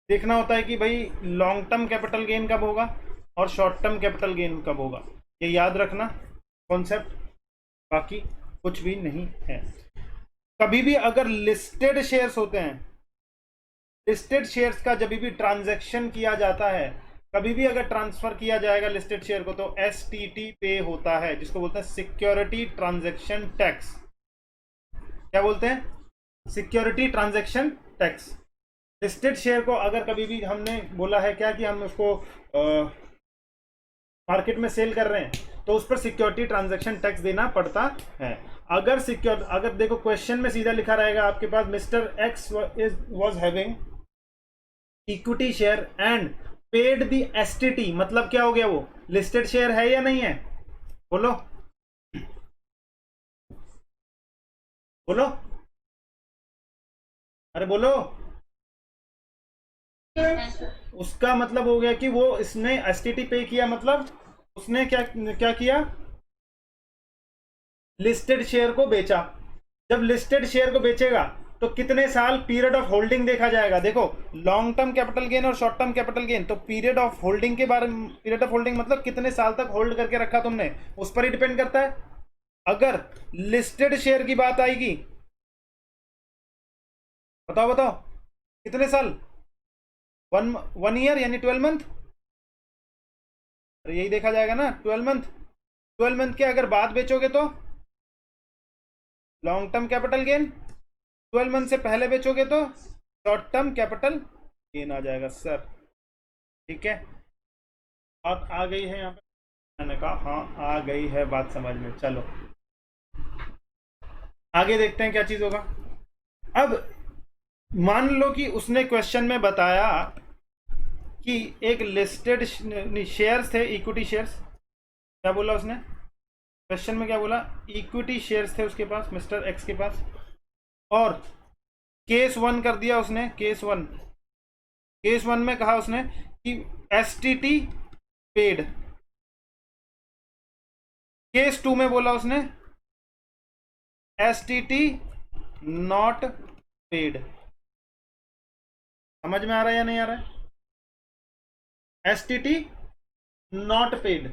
देखना होता है कि भाई लॉन्ग टर्म कैपिटल गेन कब होगा और शॉर्ट टर्म कैपिटल गेन कब होगा। ये याद रखना कॉन्सेप्ट, बाकी कुछ भी नहीं है। कभी भी अगर लिस्टेड शेयर्स होते हैं, लिस्टेड शेयर्स का जब भी ट्रांजैक्शन किया जाता है, कभी भी अगर ट्रांसफर किया जाएगा लिस्टेड शेयर को, तो STT पे होता है, जिसको बोलते हैं सिक्योरिटी ट्रांजैक्शन टैक्स। क्या बोलते हैं? Security transaction tax. Listed share को अगर कभी भी हमने बोला है क्या कि हम उसको मार्केट में सेल कर रहे हैं, तो उस पर सिक्योरिटी ट्रांजैक्शन टैक्स देना पड़ता है। अगर देखो क्वेश्चन में सीधा लिखा रहेगा आपके पास, mister X was having equity share and paid the STT, मतलब क्या हो गया? वो लिस्टेड शेयर है या नहीं है? बोलो बोलो, अरे बोलो। उसका मतलब हो गया कि वो इसने STT पे किया, मतलब उसने क्या किया? लिस्टेड शेयर को बेचा। जब लिस्टेड शेयर को बेचेगा तो कितने साल पीरियड ऑफ होल्डिंग देखा जाएगा? देखो, लॉन्ग टर्म कैपिटल गेन और शॉर्ट टर्म कैपिटल गेन, तो पीरियड ऑफ होल्डिंग के बारे में, पीरियड ऑफ होल्डिंग मतलब कितने साल तक होल्ड करके रखा तुमने, उस पर ही डिपेंड करता है। अगर लिस्टेड शेयर की बात आएगी, बताओ बताओ कितने साल? 1 ईयर यानी 12 मंथ। अरे यही देखा जाएगा ना, 12 मंथ। 12 मंथ के अगर बाद बेचोगे तो long term capital gain, 12 month से पहले बेचोगे तो शॉर्ट टर्म कैपिटल गेन आ जाएगा सर। ठीक है, बात आ गई है यहाँ पे? मैंने कहा हाँ आ गई है बात समझ में। चलो आगे देखते हैं क्या चीज होगा। अब मान लो कि उसने क्वेश्चन में बताया कि एक लिस्टेड शेयर्स थे, इक्विटी शेयर्स। क्या बोला उसने क्वेश्चन में? क्या बोला? इक्विटी शेयर्स थे उसके पास, मिस्टर एक्स के पास, और केस 1 कर दिया उसने। केस 1 में कहा उसने कि STT पेड। केस 2 में बोला उसने STT नॉट पेड। समझ में आ रहा है या नहीं आ रहा है? STT not paid.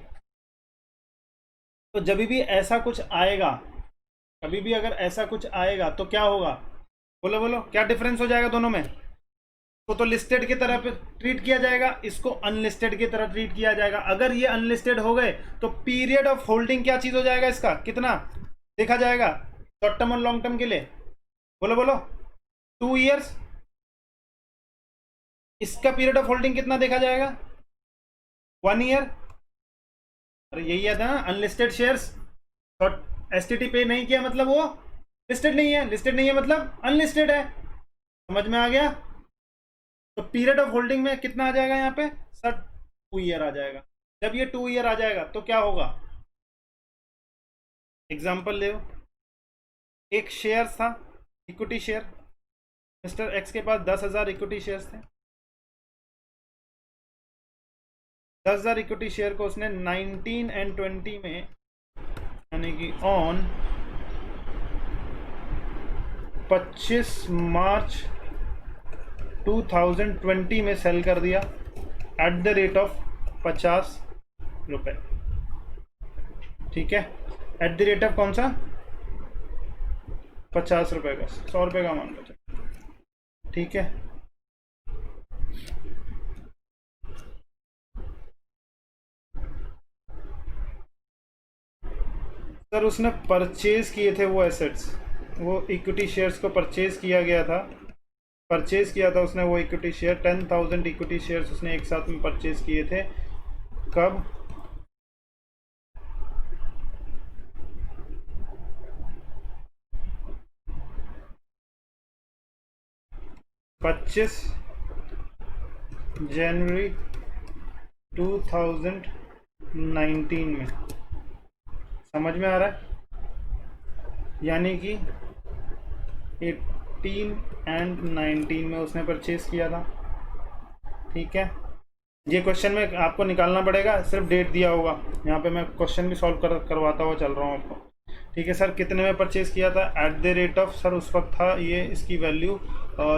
तो जब भी ऐसा कुछ आएगा, कभी भी अगर ऐसा कुछ आएगा तो क्या होगा? बोलो बोलो, क्या डिफरेंस हो जाएगा दोनों में? तो लिस्टेड की तरह ट्रीट किया जाएगा, इसको अनलिस्टेड की तरह ट्रीट किया जाएगा। अगर ये अनलिस्टेड हो गए तो पीरियड ऑफ होल्डिंग क्या चीज हो जाएगा? इसका कितना देखा जाएगा शॉर्ट टर्म और लॉन्ग टर्म के लिए? बोलो बोलो, 2 ईयर्स। इसका पीरियड ऑफ होल्डिंग कितना देखा जाएगा? 1 ईयर, अरे यही याद है ना, अनलिस्टेड शेयर्स। एसटीटी पे नहीं किया मतलब वो लिस्टेड नहीं है, लिस्टेड नहीं है मतलब अनलिस्टेड है। समझ में आ गया? तो पीरियड ऑफ होल्डिंग में कितना आ जाएगा यहाँ पे सर? 2 ईयर आ जाएगा। जब ये 2 ईयर आ जाएगा तो क्या होगा? एग्जाम्पल ले, एक शेयर था, इक्विटी शेयर, मिस्टर एक्स के पास 10,000 इक्विटी शेयर्स थे। 10,000 इक्विटी शेयर को उसने 19 एंड 20 में, यानी कि ऑन 25 मार्च 2020 में सेल कर दिया एट द रेट ऑफ 50 रुपये। ठीक है, एट द रेट ऑफ कौन सा? 50 रुपये का, 100 रुपये का मान लो। ठीक है, सर उसने परचेज किए थे वो एसेट्स, वो इक्विटी शेयर्स को परचेज किया गया था, परचेज किया था उसने वो इक्विटी शेयर, 10,000 इक्विटी शेयर्स उसने एक साथ में परचेज किए थे। कब? पच्चीस जनवरी 2019 में। समझ में आ रहा है? यानी कि 18 एंड 19 में उसने परचेज किया था। ठीक है, ये क्वेश्चन में आपको निकालना पड़ेगा, सिर्फ डेट दिया होगा यहाँ पे। मैं क्वेश्चन भी सॉल्व करवाता हुआ चल रहा हूँ आपको। ठीक है सर, कितने में परचेज किया था? At the rate of, sir उस वक्त था ये, इसकी वैल्यू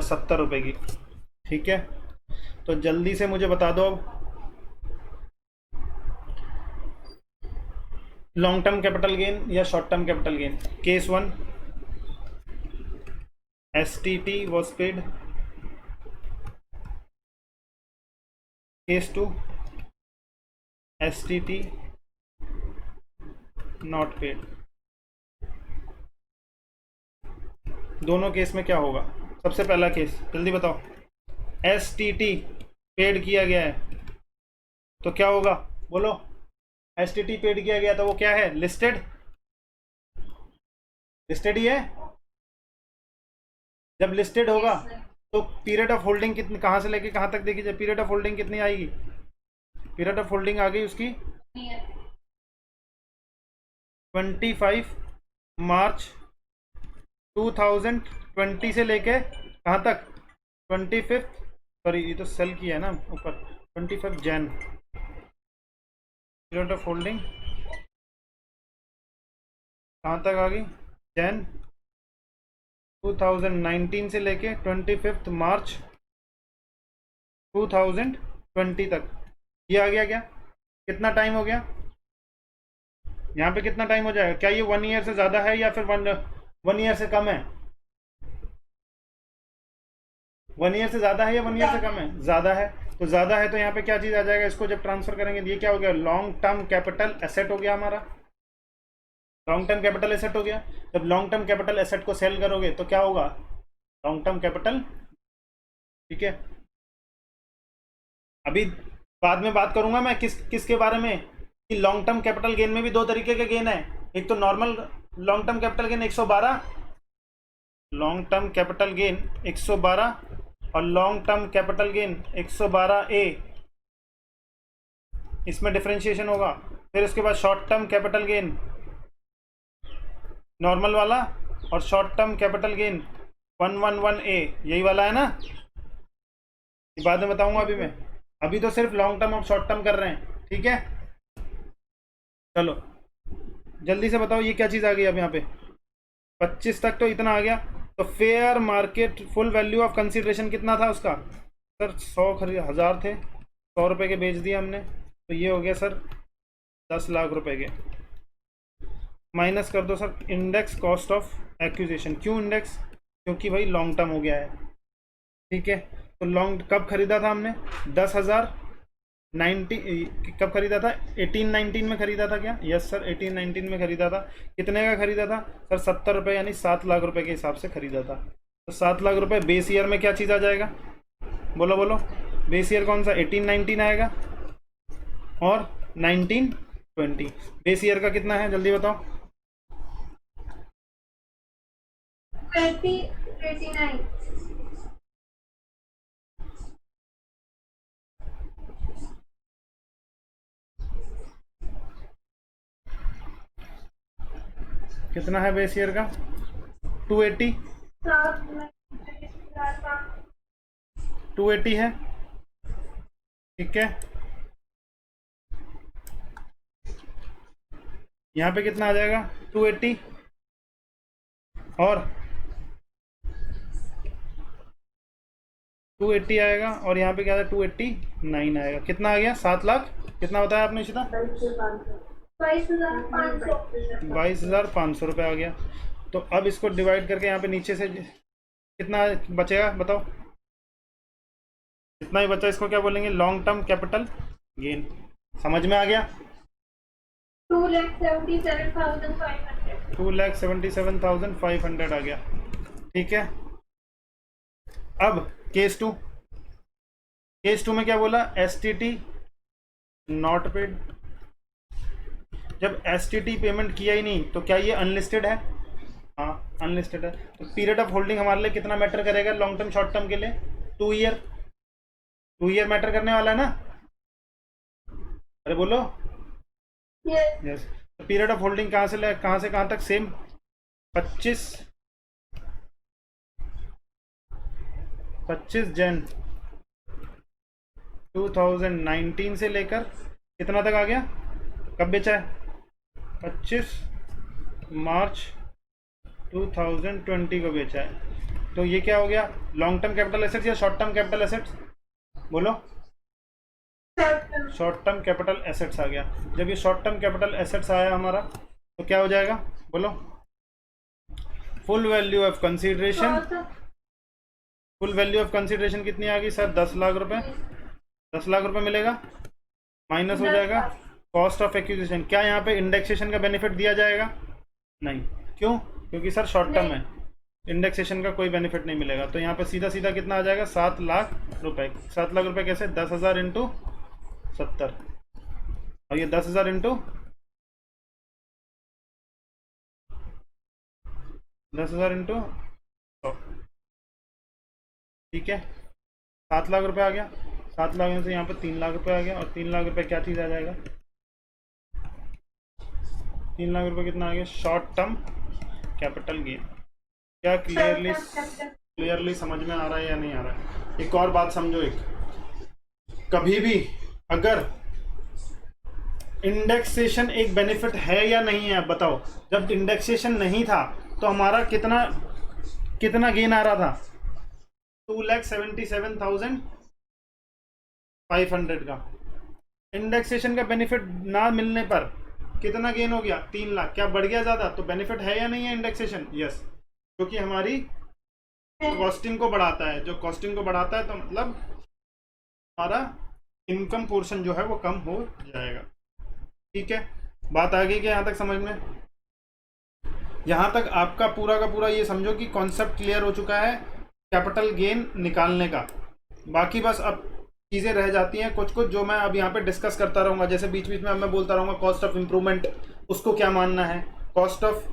70 रुपये की। ठीक है, तो जल्दी से मुझे बता दो अब लॉन्ग टर्म कैपिटल गेन या short term capital gain. Case 1, STT was paid. Case 2, STT not paid। दोनों केस में क्या होगा? सबसे पहला केस जल्दी बताओ, STT पेड किया गया है तो क्या होगा? बोलो। STT पेड किया गया तो वो क्या है? लिस्टेड, लिस्टेड ही है। जब लिस्टेड होगा तो पीरियड ऑफ होल्डिंग कितनी, कहाँ से लेके कहाँ तक देखी जाए? पीरियड ऑफ होल्डिंग कितनी आएगी? पीरियड ऑफ होल्डिंग आ गई उसकी 25 मार्च 2020 से लेके कहाँ तक? 25, सॉरी ये तो सेल की है ना ऊपर, 25 जैन। पीरियड ऑफ होल्डिंग कहाँ तक आ गई? जैन 2019 से लेके 25 मार्च 2020 तक। ये आ गया क्या? कितना टाइम हो गया यहाँ पे? कितना टाइम हो जाएगा? क्या ये 1 ईयर से ज़्यादा है या फिर 1 ईयर से कम है? 1 ईयर से ज़्यादा है या 1 ईयर से कम है? ज़्यादा है। तो ज़्यादा है तो यहाँ पे क्या चीज़ आ जाएगा? इसको जब ट्रांसफ़र करेंगे ये क्या हो गया? लॉन्ग टर्म कैपिटल एसेट हो गया हमारा। लॉन्ग टर्म कैपिटल एसेट हो गया। जब लॉन्ग टर्म कैपिटल एसेट को सेल करोगे तो क्या होगा? Long term capital. ठीक है, अभी बाद में बात करूंगा मैं किसके बारे में, कि लॉन्ग टर्म कैपिटल गेन में भी 2 तरीके के गेन है। एक तो normal long term capital gain 112, long term capital gain 112 और long term capital gain 112A, इसमें डिफरेंशिएशन होगा। फिर उसके बाद short term capital gain normal वाला और short term capital gain 111A, यही वाला है ना? ये बाद में बताऊंगा, अभी तो सिर्फ लॉन्ग टर्म और शॉर्ट टर्म कर रहे हैं। ठीक है, चलो जल्दी से बताओ ये क्या चीज़ आ गई अब यहाँ पे? 25 तक तो इतना आ गया। तो fair market full value of consideration कितना था उसका? सर 100,000 थे, 100 रुपये के बेच दिए हमने, तो ये हो गया सर 10 लाख रुपए के। माइनस कर दो sir index cost of acquisition. क्यों इंडेक्स? क्योंकि भाई लॉन्ग टर्म हो गया है। ठीक है, तो लॉन्ग कब खरीदा था हमने? 10,000 कब खरीदा था? 18-19 में खरीदा था क्या? यस सर, 18-19 में खरीदा था। कितने का खरीदा था सर? 70 रुपये, यानी 7 लाख रुपए के हिसाब से खरीदा था। तो 7 लाख रुपए बेस ईयर में क्या चीज़ आ जाएगा? बोलो बोलो, बेस ईयर कौन सा? 18-19 आएगा। और 1920। बेस ईयर का कितना है जल्दी बताओ। 2089। कितना है बेस ईयर का? 280। 280 है, ठीक है। यहाँ पे कितना आ जाएगा? 280 और 280 आएगा, और यहाँ पे क्या था? 289 आएगा। कितना आ गया? 7 लाख। कितना बताया आपने इशिता? 22,500 रुपये आ गया। तो अब इसको डिवाइड करके यहाँ पे नीचे से कितना बचेगा बताओ। इतना ही बचा, इसको क्या बोलेंगे? Long term capital gain. समझ में आ गया? 2,77,500। 2,77,500 आ गया, ठीक है। अब केस टू। केस टू में क्या बोला? STT not paid. जब STT पेमेंट किया ही नहीं तो क्या ये अनलिस्टेड है? हाँ अनलिस्टेड है। तो पीरियड ऑफ होल्डिंग हमारे लिए कितना मैटर करेगा लॉन्ग टर्म शॉर्ट टर्म के लिए? 2 ईयर। 2 ईयर मैटर करने वाला है ना? अरे बोलो। यस। तो पीरियड ऑफ होल्डिंग कहाँ से कहाँ तक? सेम 25 जन 2019 से लेकर कितना तक आ गया? कब बेचा है? 25 मार्च 2020 को बेचा है। तो ये क्या हो गया? लॉन्ग टर्म कैपिटल एसेट्स या शॉर्ट टर्म कैपिटल एसेट्स? बोलो। शॉर्ट टर्म कैपिटल एसेट्स आ गया। जब ये शॉर्ट टर्म कैपिटल एसेट्स आया हमारा तो क्या हो जाएगा? बोलो। Full value of consideration. Full value of consideration कितनी आ गई सर? 10 लाख रुपए। 10 लाख रुपए मिलेगा, माइनस हो जाएगा कॉस्ट ऑफ एक्विजिशन। क्या यहाँ पे इंडेक्सेशन का बेनिफिट दिया जाएगा? नहीं। क्यों? क्योंकि सर शॉर्ट टर्म है, इंडेक्सेशन का कोई बेनिफिट नहीं मिलेगा। तो यहाँ पे सीधा सीधा कितना आ जाएगा? 7 लाख रुपए। 7 लाख रुपए कैसे? 10,000 इंटू 70, और ये 10,000 इंटू 10,000 इंटू 100, ठीक है। 7 लाख रुपए आ गया। 7 लाख में से यहाँ पे 3 लाख रुपए आ गया, और 3 लाख रुपए क्या चीज़ आ जाएगा? 3 लाख रुपए कितना आ गया? Short term capital gain. क्या क्लियरली समझ में आ रहा है या नहीं आ रहा है? एक और बात समझो, कभी भी अगर इंडेक्सेशन एक बेनिफिट है या नहीं है, बताओ। जब इंडेक्सेशन नहीं था तो हमारा कितना गेन आ रहा था? 2,77,500 का। इंडेक्सेशन का बेनिफिट ना मिलने पर कितना गेन हो गया? 3 लाख। क्या बढ़ गया ज़्यादा? तो बेनिफिट है या नहीं है इंडेक्सेशन? यस, क्योंकि हमारी कॉस्टिंग को बढ़ाता है। जो कॉस्टिंग को बढ़ाता है तो मतलब हमारा इनकम पोर्शन जो है वो कम हो जाएगा, ठीक है। बात आ गई कि यहाँ तक समझ में? यहाँ तक आपका पूरा का पूरा ये समझो कि कॉन्सेप्ट क्लियर हो चुका है कैपिटल गेन निकालने का। बाकी बस अब चीज़ें रह जाती हैं कुछ कुछ, जो मैं अब यहाँ पे डिस्कस करता रहूँगा। जैसे बीच बीच में अब मैं बोलता रहूँगा कॉस्ट ऑफ इम्प्रूवमेंट, उसको क्या मानना है, कॉस्ट ऑफ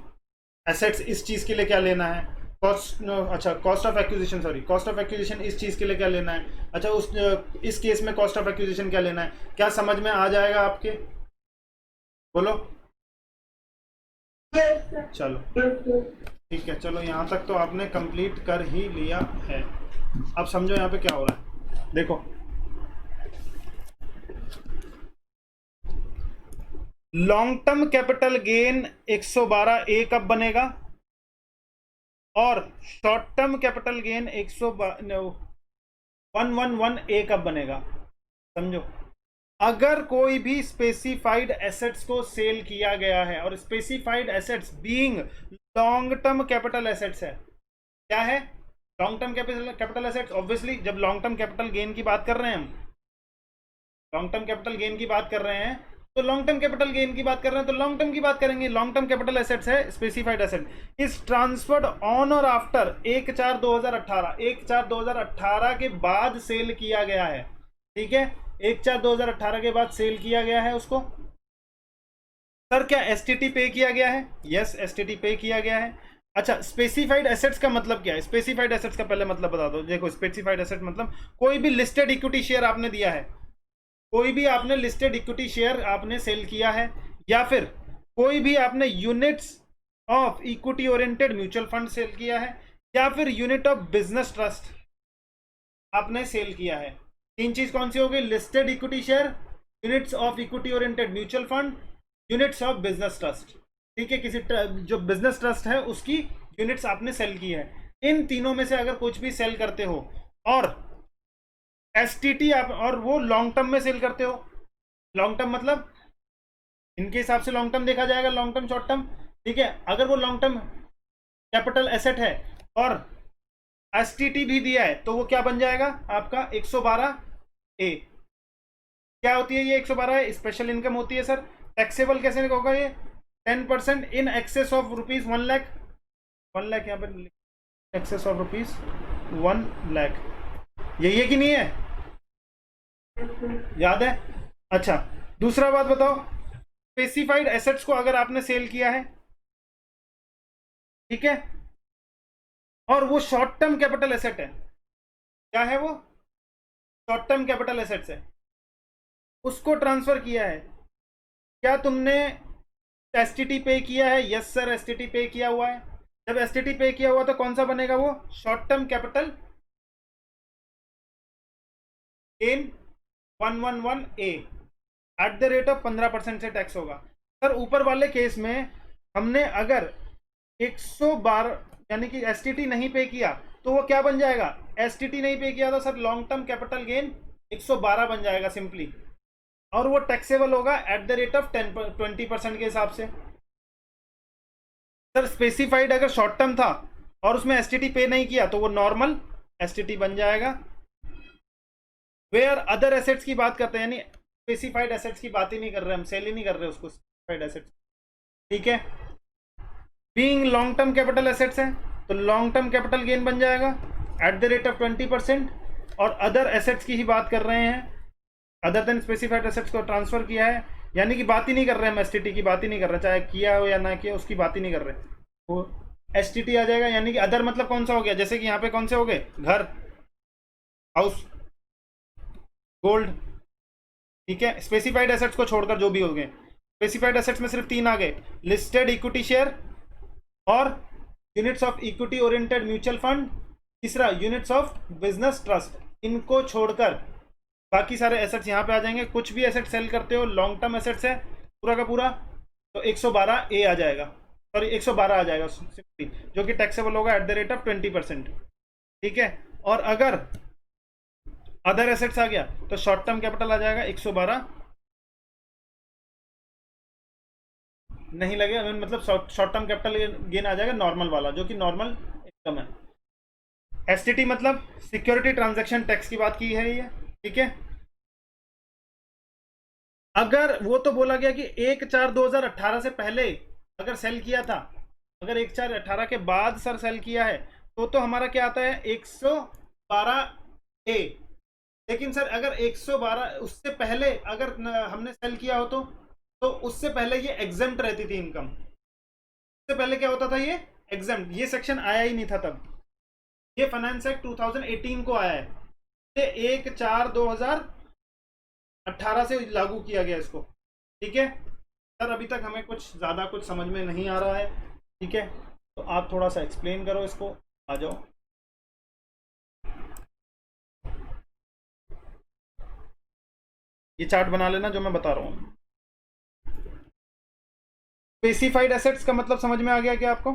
एसेट्स इस चीज़ के लिए क्या लेना है, cost of acquisition, sorry cost of acquisition इस चीज़ के लिए क्या लेना है, अच्छा इस केस में कॉस्ट ऑफ एक्विजिशन क्या लेना है। क्या समझ में आ जाएगा आपके? बोलो। चलो ठीक है, चलो यहाँ तक तो आपने कंप्लीट कर ही लिया है। अब समझो यहाँ पे क्या हो रहा है। देखो, लॉन्ग टर्म कैपिटल गेन 112 ए कब बनेगा, और शॉर्ट टर्म कैपिटल गेन 111 ए कब बनेगा? समझो, अगर कोई भी स्पेसिफाइड एसेट्स को सेल किया गया है, और specified assets being long term capital assets है। क्या है? Long term capital assets. Obviously जब लॉन्ग टर्म कैपिटल गेन की बात कर रहे हैं, हम लॉन्ग टर्म कैपिटल गेन की बात कर रहे हैं, तो लॉन्ग टर्म कैपिटल गेन की बात कर रहे हैं तो लॉन्ग टर्म की बात करेंगे। लॉन्ग टर्म कैपिटल एसेट्स है specified asset, is transferred on और आफ्टर 1/4/2018, 1/4/2018 के बाद सेल किया गया है, ठीक है। 1/4/2018 के बाद सेल किया गया है उसको। सर क्या एसटीटी पे किया गया है? यस, एसटीटी पे किया गया है। अच्छा, स्पेसिफाइड एसेट्स का मतलब क्या है? स्पेसिफाइड एसेट्स का पहले मतलब बता दो। देखो, स्पेसिफाइड एसेट मतलब कोई भी लिस्टेड इक्विटी शेयर आपने दिया है, कोई भी आपने लिस्टेड इक्विटी शेयर आपने सेल किया है, या फिर कोई भी आपने units of equity oriented mutual fund sell किया है, या फिर यूनिट ऑफ बिजनेस ट्रस्ट आपने सेल किया है। तीन चीज कौन सी हो गई? Listed equity share, units of equity oriented mutual fund, units of business trust. ठीक है, किसी जो बिजनेस ट्रस्ट है उसकी यूनिट्स आपने सेल की है। इन तीनों में से अगर कुछ भी सेल करते हो और एसटीटी आप और वो लॉन्ग टर्म में सेल करते हो, लॉन्ग टर्म मतलब इनके हिसाब से लॉन्ग टर्म देखा जाएगा, लॉन्ग टर्म शॉर्ट टर्म। ठीक है, अगर वो लॉन्ग टर्म कैपिटल एसेट है और एसटीटी भी दिया है तो वो क्या बन जाएगा आपका? 112A। क्या होती है ये 112A? स्पेशल इनकम होती है सर। टैक्सेबल कैसे होगा ये? 10% in excess of rupees 1 lakh, 1 lakh यहाँ पर एक्सेस ऑफ रुपीज 1 लाख, यही है कि नहीं है? याद है? अच्छा, दूसरा बात बताओ, स्पेसिफाइड एसेट्स को अगर आपने सेल किया है, ठीक है, और वो शॉर्ट टर्म कैपिटल एसेट है, क्या है वो? शॉर्ट टर्म कैपिटल एसेट्स है, उसको ट्रांसफर किया है, क्या तुमने एसटीटी पे किया है? यस सर, एसटीटी पे किया हुआ है। जब एसटीटी पे किया हुआ तो कौन सा बनेगा वो? Short term capital gain 111A at the rate of 15% से टैक्स होगा। सर ऊपर वाले केस में हमने अगर 112 यानी कि एसटीटी नहीं पे किया तो वो क्या बन जाएगा? एसटीटी नहीं पे किया तो sir long term capital gain 112 बन जाएगा सिंपली, और वो टैक्सेबल होगा एट द रेट ऑफ 20% के हिसाब से। सर स्पेसिफाइड अगर शॉर्ट टर्म था और उसमें एसटीटी पे नहीं किया तो वो नॉर्मल एसटीटी बन जाएगा। वेयर अदर एसेट्स की बात करते हैं, यानी स्पेसिफाइड एसेट्स की बात ही नहीं कर रहे, हम सेल ही नहीं कर रहे उसको, स्पेसिफाइड एसेट्स। ठीक है, being long term capital assets है तो लॉन्ग टर्म कैपिटल गेन बन जाएगा एट द रेट ऑफ 20%, और अदर एसेट्स की ही बात कर रहे हैं, अदर देन स्पेसिफाइड एसेट्स को ट्रांसफर किया है, यानी कि बात ही नहीं कर रहे हैं, हम एसटीटी की बात ही नहीं कर रहे, चाहे किया हो या ना किया उसकी बात ही नहीं कर रहे, वो एसटीटी आ जाएगा। यानी कि अदर मतलब कौन सा हो गया? जैसे कि यहाँ पे कौन से हो गए? घर, हाउस, गोल्ड। ठीक है, स्पेसिफाइड एसेट्स को छोड़कर जो भी हो गए, स्पेसिफाइड एसेट्स में सिर्फ 3 आ गए, लिस्टेड इक्विटी शेयर और units of equity oriented mutual fund, तीसरा यूनिट्स ऑफ बिजनेस ट्रस्ट। इनको छोड़कर बाकी सारे एसेट्स यहाँ पे आ जाएंगे। कुछ भी एसेट सेल करते हो, लॉन्ग टर्म एसेट्स है पूरा का पूरा, तो 112A आ जाएगा, सॉरी 112 आ जाएगा सिंपली, जो कि टैक्सेबल होगा एट द रेट ऑफ 20%। ठीक है, और अगर अदर एसेट्स आ गया तो शॉर्ट टर्म कैपिटल आ जाएगा 112 नहीं लगेगा, मतलब शॉर्ट टर्म कैपिटल गेन आ जाएगा नॉर्मल वाला, जो कि नॉर्मल इनकम है। एसटीटी मतलब सिक्योरिटी ट्रांजैक्शन टैक्स की बात की है ये। ठीक है, अगर वो तो बोला गया कि 1/4/2018 से पहले अगर सेल किया था, अगर 1/4/18 के बाद सर सेल किया है तो हमारा क्या आता है? 112A। लेकिन सर अगर 112 उससे पहले अगर हमने सेल किया हो तो उससे पहले ये एग्जेम्प्ट रहती थी इनकम, उससे पहले क्या होता था? ये एग्जेम्प्ट, ये सेक्शन आया ही नहीं था तब, ये फाइनेंस एक्ट 2018 को आया है, ये 1/4/2018 से लागू किया गया इसको। ठीक है सर, अभी तक हमें कुछ ज़्यादा कुछ समझ में नहीं आ रहा है, ठीक है, तो आप थोड़ा सा एक्सप्लेन करो इसको, आ जाओ। ये चार्ट बना लेना जो मैं बता रहा हूँ। स्पेसिफाइड एसेट्स का मतलब समझ में आ गया क्या आपको?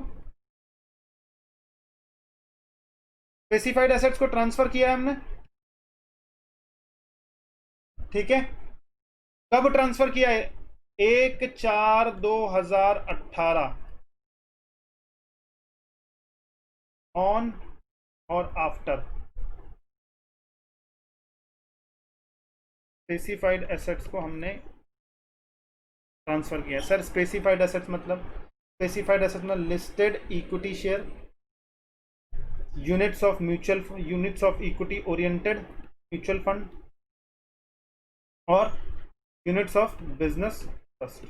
स्पेसिफाइड एसेट्स को ट्रांसफर किया है हमने, ठीक है, कब ट्रांसफर किया है? 1/4/2018 ऑन और आफ्टर। स्पेसिफाइड एसेट्स को हमने ट्रांसफर किया। सर स्पेसिफाइड एसेट्स मतलब, स्पेसिफाइड एसेट्स में listed equity share, units of equity oriented mutual fund, और यूनिट्स ऑफ बिजनेस ट्रस्ट।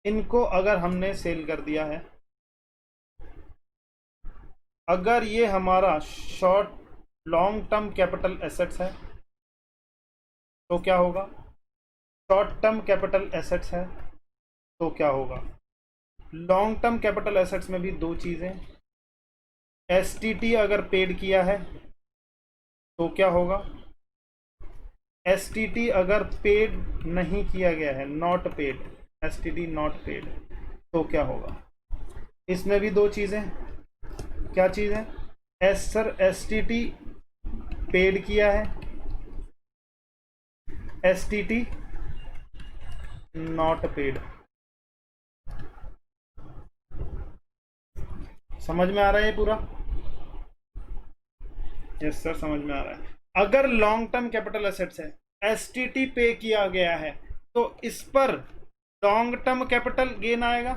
इनको अगर हमने सेल कर दिया है, अगर ये हमारा short long term capital assets है तो क्या होगा, शॉर्ट टर्म कैपिटल एसेट्स है तो क्या होगा। लॉन्ग टर्म कैपिटल एसेट्स में भी दो चीज़ें, एसटीटी अगर पेड किया है तो क्या होगा, एसटीटी अगर पेड नहीं किया गया है, not paid, STT not paid, तो क्या होगा। इसमें भी दो चीज़ें, क्या चीज़ है, सर एसटीटी पेड किया है, एसटीटी नॉट पेड। समझ में आ रहा है ये पूरा? यस सर समझ में आ रहा है। अगर लॉन्ग टर्म कैपिटल एसेट्स है, एसटीटी पे किया गया है, तो इस पर लॉन्ग टर्म कैपिटल गेन आएगा,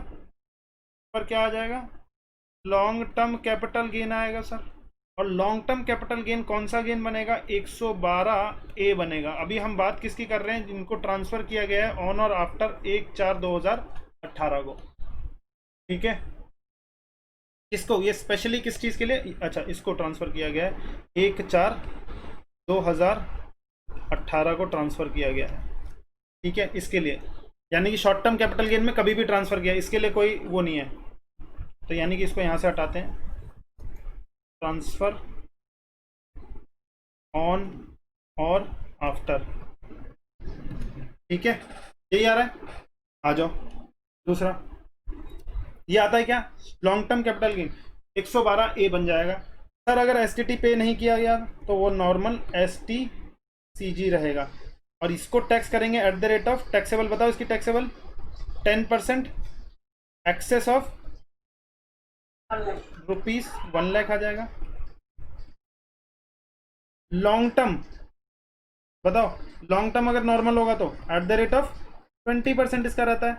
पर क्या आ जाएगा, लॉन्ग टर्म कैपिटल गेन आएगा सर। और लॉन्ग टर्म कैपिटल गेन कौन सा गेन बनेगा, 112A बनेगा। अभी हम बात किसकी कर रहे हैं, जिनको ट्रांसफर किया गया है ऑन और आफ्टर 1/4/2018 को, ठीक है। इसको ये स्पेशली किस चीज़ के लिए, अच्छा इसको ट्रांसफ़र किया गया है 1/4/2018 को ट्रांसफ़र किया गया है, ठीक है। इसके लिए यानी कि शॉर्ट टर्म कैपिटल गेन में कभी भी ट्रांसफ़र किया, इसके लिए कोई वो नहीं है, तो यानी कि इसको यहाँ से हटाते हैं, ट्रांसफ़र ऑन और आफ्टर, ठीक है। यही आ रहा है, आ जाओ। दूसरा ये आता है क्या, long term capital gain 112A बन जाएगा। सर अगर एसटीटी पे नहीं किया गया तो वो नॉर्मल एसटीसीजी रहेगा, और इसको टैक्स करेंगे at the rate of taxable, बताओ इसकी टैक्सेबल 10%, एक्सेस ऑफ ₹1,00,000 आ जाएगा। लॉन्ग टर्म बताओ, लॉन्ग टर्म अगर नॉर्मल होगा तो एट द रेट ऑफ 20% इसका रहता है।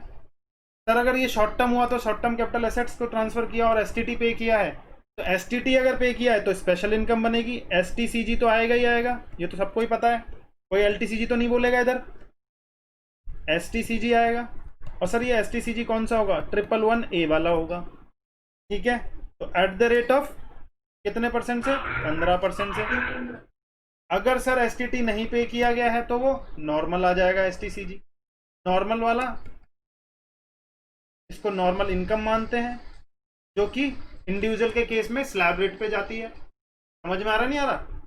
सर अगर ये शॉर्ट टर्म हुआ तो शॉर्ट टर्म कैपिटल एसेट्स को ट्रांसफर किया और एसटीटी पे किया है, तो एसटीटी अगर पे किया है तो स्पेशल इनकम बनेगी, एसटीसीजी तो आएगा ही आएगा, ये तो सबको ही पता है, कोई एलटीसीजी तो नहीं बोलेगा इधर, एसटीसीजी आएगा। और सर ये एसटीसीजी कौन सा होगा, 111A वाला होगा, ठीक है। तो एट द रेट ऑफ कितने परसेंट से, 15% से। अगर सर एसटीटी नहीं पे किया गया है तो वो नॉर्मल आ जाएगा एसटीसीजी, नॉर्मल वाला, इसको नॉर्मल इनकम मानते हैं, जो कि इंडिविजुअल के केस में स्लैब रेट पे जाती है। समझ में आ रहा नहीं आ रहा,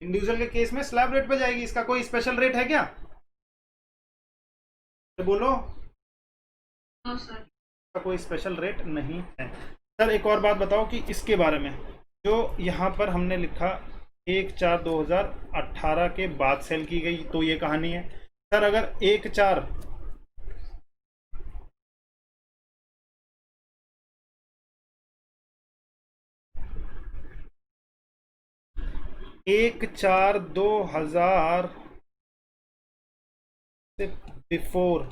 इंडिविजुअल के केस में स्लैब रेट पे जाएगी, इसका कोई स्पेशल रेट है क्या, तो बोलो। नो सर, इसका कोई स्पेशल रेट नहीं है। सर एक और बात बताओ कि इसके बारे में, जो यहाँ पर हमने लिखा 1/4/2018 के बाद सेल की गई, तो ये कहानी है। सर अगर 1/4 1/4/2000 से बिफोर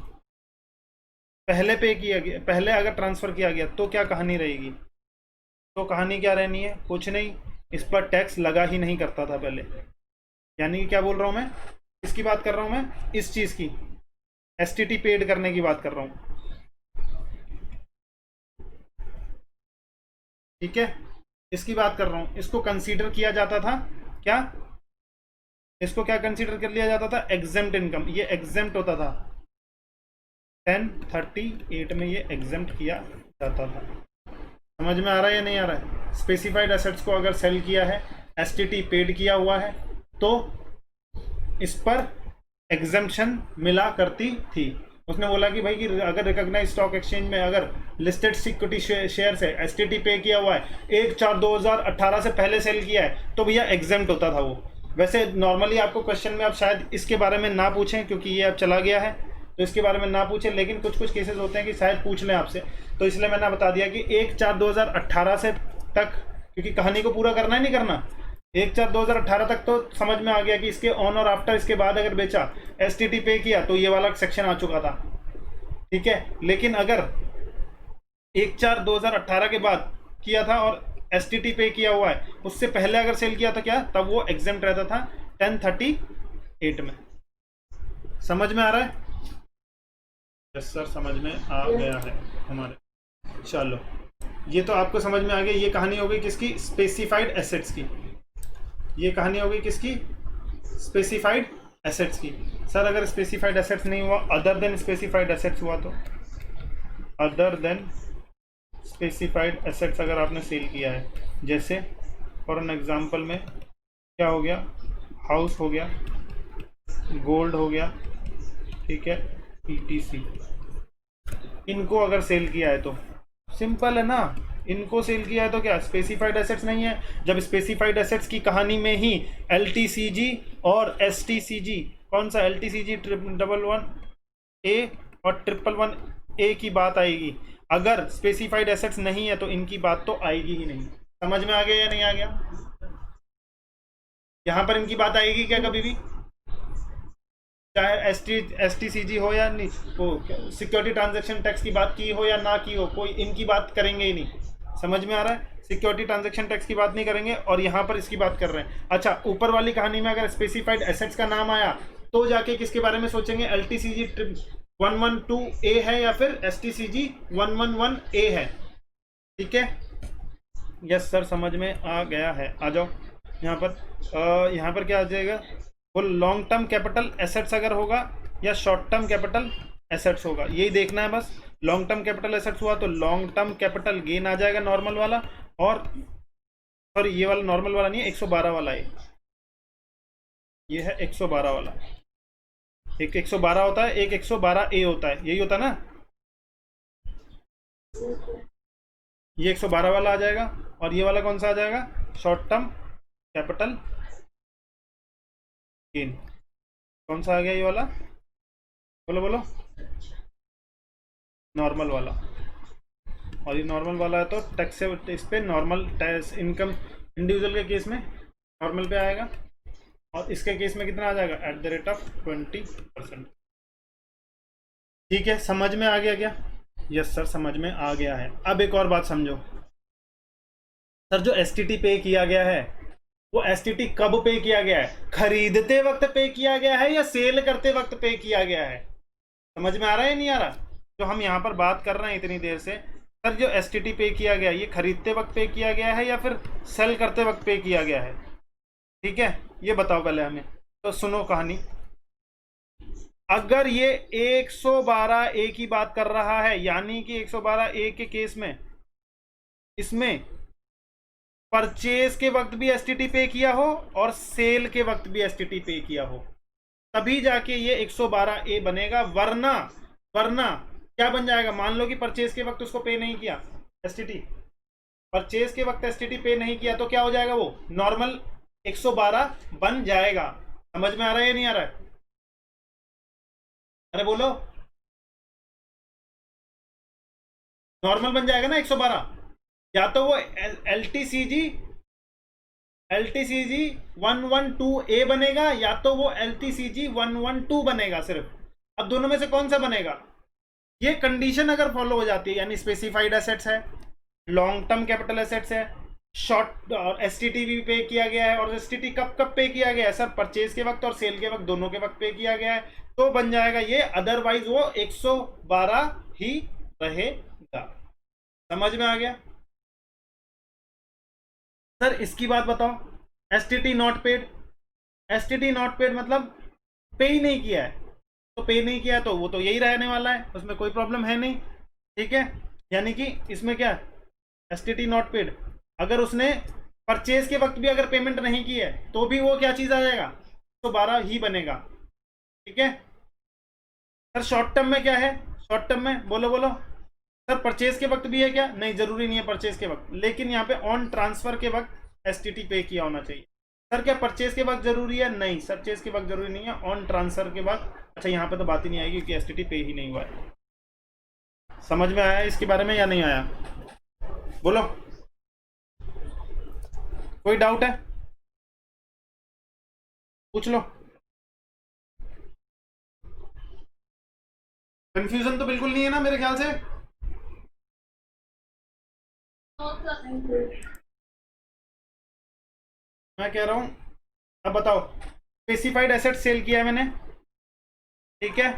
पहले पे किया गया, पहले अगर ट्रांसफर किया गया तो क्या कहानी रहेगी, तो कहानी क्या रहनी है, कुछ नहीं, इस पर टैक्स लगा ही नहीं करता था पहले। यानी कि क्या बोल रहा हूं मैं, इसकी बात कर रहा हूं मैं, इस चीज की एसटीटी पेड करने की बात कर रहा हूं, ठीक है, इसकी बात कर रहा हूं। इसको कंसीडर किया जाता था क्या, इसको क्या कंसीडर कर लिया जाता था, एग्जेम्प्ट इनकम, ये एग्जेम्प्ट होता था 1038 में, ये एग्जेम्प्ट किया जाता था। समझ में आ रहा है या नहीं आ रहा है। स्पेसिफाइड एसेट्स को अगर सेल किया है, एसटीटी पेड किया हुआ है, तो इस पर एग्जेम्पशन मिला करती थी। उसने बोला कि भाई कि अगर रिकॉग्नाइज स्टॉक एक्सचेंज में अगर लिस्टेड सिक्योरिटी शेयर से एसटीटी पे किया हुआ है, 1/4/2018 से पहले सेल किया है, तो भैया एग्जेम्प्ट होता था वो। वैसे नॉर्मली आपको क्वेश्चन में अब शायद इसके बारे में ना पूछें, क्योंकि ये अब चला गया है, तो इसके बारे में ना पूछें, लेकिन कुछ कुछ केसेस होते हैं कि शायद पूछ लें आपसे, तो इसलिए मैंने बता दिया कि 1/4/2018 से तक, क्योंकि कहानी को पूरा करना है नहीं करना, 1/4/2018 तक तो समझ में आ गया कि इसके ऑन और आफ्टर, इसके बाद अगर बेचा, एसटीटी पे किया, तो ये वाला सेक्शन आ चुका था, ठीक है। लेकिन अगर 1/4/2018 के बाद किया था और एसटीटी पे किया हुआ है, उससे पहले अगर सेल किया था क्या, तब वो एग्जेम्प्ट रहता था 1038 में। समझ में आ रहा है? यस सर, समझ में आ गया है हमारे। चलो, ये तो आपको समझ में आ गया। ये कहानी हो गई किसकी? स्पेसिफाइड एसेट्स की। ये कहानी हो गई किसकी? स्पेसिफाइड एसेट्स की। सर अगर स्पेसिफाइड एसेट्स नहीं हुआ, अदर देन स्पेसिफाइड एसेट्स हुआ तो? अदर देन स्पेसिफाइड एसेट्स अगर आपने सेल किया है, जैसे फॉर एन एग्जांपल में क्या हो गया? हाउस हो गया, गोल्ड हो गया, ठीक है, ETC। इनको अगर सेल किया है तो सिंपल है ना, इनको सेल किया है तो क्या स्पेसिफाइड एसेट्स नहीं है? जब स्पेसिफाइड एसेट्स की कहानी में ही LTCG और STCG, कौन सा LTCG 111A और 111A की बात आएगी। अगर स्पेसिफाइड एसेट्स नहीं है तो इनकी बात तो आएगी ही नहीं। समझ में आ गया या नहीं आ गया? यहां पर इनकी बात आएगी क्या कभी भी? चाहे STCG हो या नहीं, वो सिक्योरिटी ट्रांजैक्शन टैक्स की बात की हो या ना की हो, कोई इनकी बात करेंगे ही नहीं। समझ में आ रहा है? सिक्योरिटी ट्रांजैक्शन टैक्स की बात नहीं करेंगे और यहाँ पर इसकी बात कर रहे हैं। अच्छा, ऊपर वाली कहानी में अगर स्पेसिफाइड एसेट्स का नाम आया तो जाके किसके बारे में सोचेंगे? LTCG 112A है या फिर STCG 111A है। ठीक है, यस सर, समझ में आ गया है। आ जाओ यहाँ पर क्या आ जाएगा? वो लॉन्ग टर्म कैपिटल एसेट्स अगर होगा या शॉर्ट टर्म कैपिटल एसेट्स होगा, यही देखना है बस। लॉन्ग टर्म कैपिटल एसेट्स हुआ तो लॉन्ग टर्म कैपिटल गेन आ जाएगा नॉर्मल वाला, और सॉरी ये वाला नॉर्मल वाला नहीं है, 112 वाला है। ये है 112 वाला। एक 112 होता है, एक 112A होता है, यही होता है ना? ये 112 वाला आ जाएगा और ये वाला कौन सा आ जाएगा? Short term capital gain. कौन सा आ गया ये वाला? बोलो बोलो। नॉर्मल वाला। और ये नॉर्मल वाला है तो टैक्स से इस पे नॉर्मल टैक्स इनकम इंडिविजुअल के केस में नॉर्मल पे आएगा, और इसके केस में कितना आ जाएगा? @20%। ठीक है, समझ में आ गया क्या? यस सर, समझ में आ गया है। अब एक और बात समझो सर, जो STT पे किया गया है वो STT कब पे किया गया है? खरीदते वक्त पे किया गया है या सेल करते वक्त पे किया गया है? समझ में आ रहा है नहीं आ रहा? जो हम यहाँ पर बात कर रहे हैं इतनी देर से, सर जो STT पे किया गया ये खरीदते वक्त पे किया गया है या फिर सेल करते वक्त पे किया गया है? ठीक है, ये बताओ पहले हमें। तो सुनो कहानी, अगर ये 112A की बात कर रहा है, यानी कि 112A के केस में इसमें परचेज के वक्त भी STT पे किया हो और सेल के वक्त भी STT पे किया हो, तभी जाके ये 112A बनेगा। वरना क्या बन जाएगा? मान लो कि परचेज के वक्त उसको पे नहीं किया STT, परचेज के वक्त STT पे नहीं किया, तो क्या हो जाएगा? वो नॉर्मल 112 बन जाएगा। समझ में आ रहा है या नहीं आ रहा है? अरे बोलो, नॉर्मल बन जाएगा ना 112। या तो वो LTCG 112A बनेगा या तो वो LTCG 112 बनेगा सिर्फ। अब दोनों में से कौन सा बनेगा? ये कंडीशन अगर फॉलो हो जाती है, यानी स्पेसिफाइड एसेट्स है, लॉन्ग टर्म कैपिटल एसेट्स है, शॉर्ट और STT भी पे किया गया है, और STT कब पे किया गया है? सर परचेज के वक्त और सेल के वक्त दोनों के वक्त पे किया गया है, तो बन जाएगा ये। अदरवाइज वो 112 ही रहेगा। समझ में आ गया? सर इसकी बात बताओ, STT not paid. STT not paid मतलब पे ही नहीं किया है, तो पे नहीं किया तो वो तो यही रहने वाला है, उसमें कोई प्रॉब्लम है नहीं। ठीक है, यानी कि इसमें क्या STT नॉट पेड, अगर उसने परचेज के वक्त भी अगर पेमेंट नहीं की है तो भी वो क्या चीज आ जाएगा? 112 ही बनेगा। ठीक है सर, शॉर्ट टर्म में क्या है? शॉर्ट टर्म में बोलो बोलो सर, परचेज के वक्त भी है क्या? नहीं, जरूरी नहीं है परचेज के वक्त, लेकिन यहाँ पे ऑन ट्रांसफर के वक्त STT पे किया होना चाहिए। सर क्या परचेज के वक्त जरूरी है? नहीं, परचेज के वक्त जरूरी नहीं है, ऑन ट्रांसफर के वक्त। अच्छा, यहाँ पे तो बात ही नहीं आएगी क्योंकि STT पे ही नहीं हुआ है। समझ में आया इसके बारे में या नहीं आया? बोलो, कोई डाउट है? पूछ लो। कंफ्यूजन तो बिल्कुल नहीं है ना मेरे ख्याल से? मैं कह रहा हूं, अब बताओ, स्पेसिफाइड एसेट सेल किया है मैंने, ठीक है,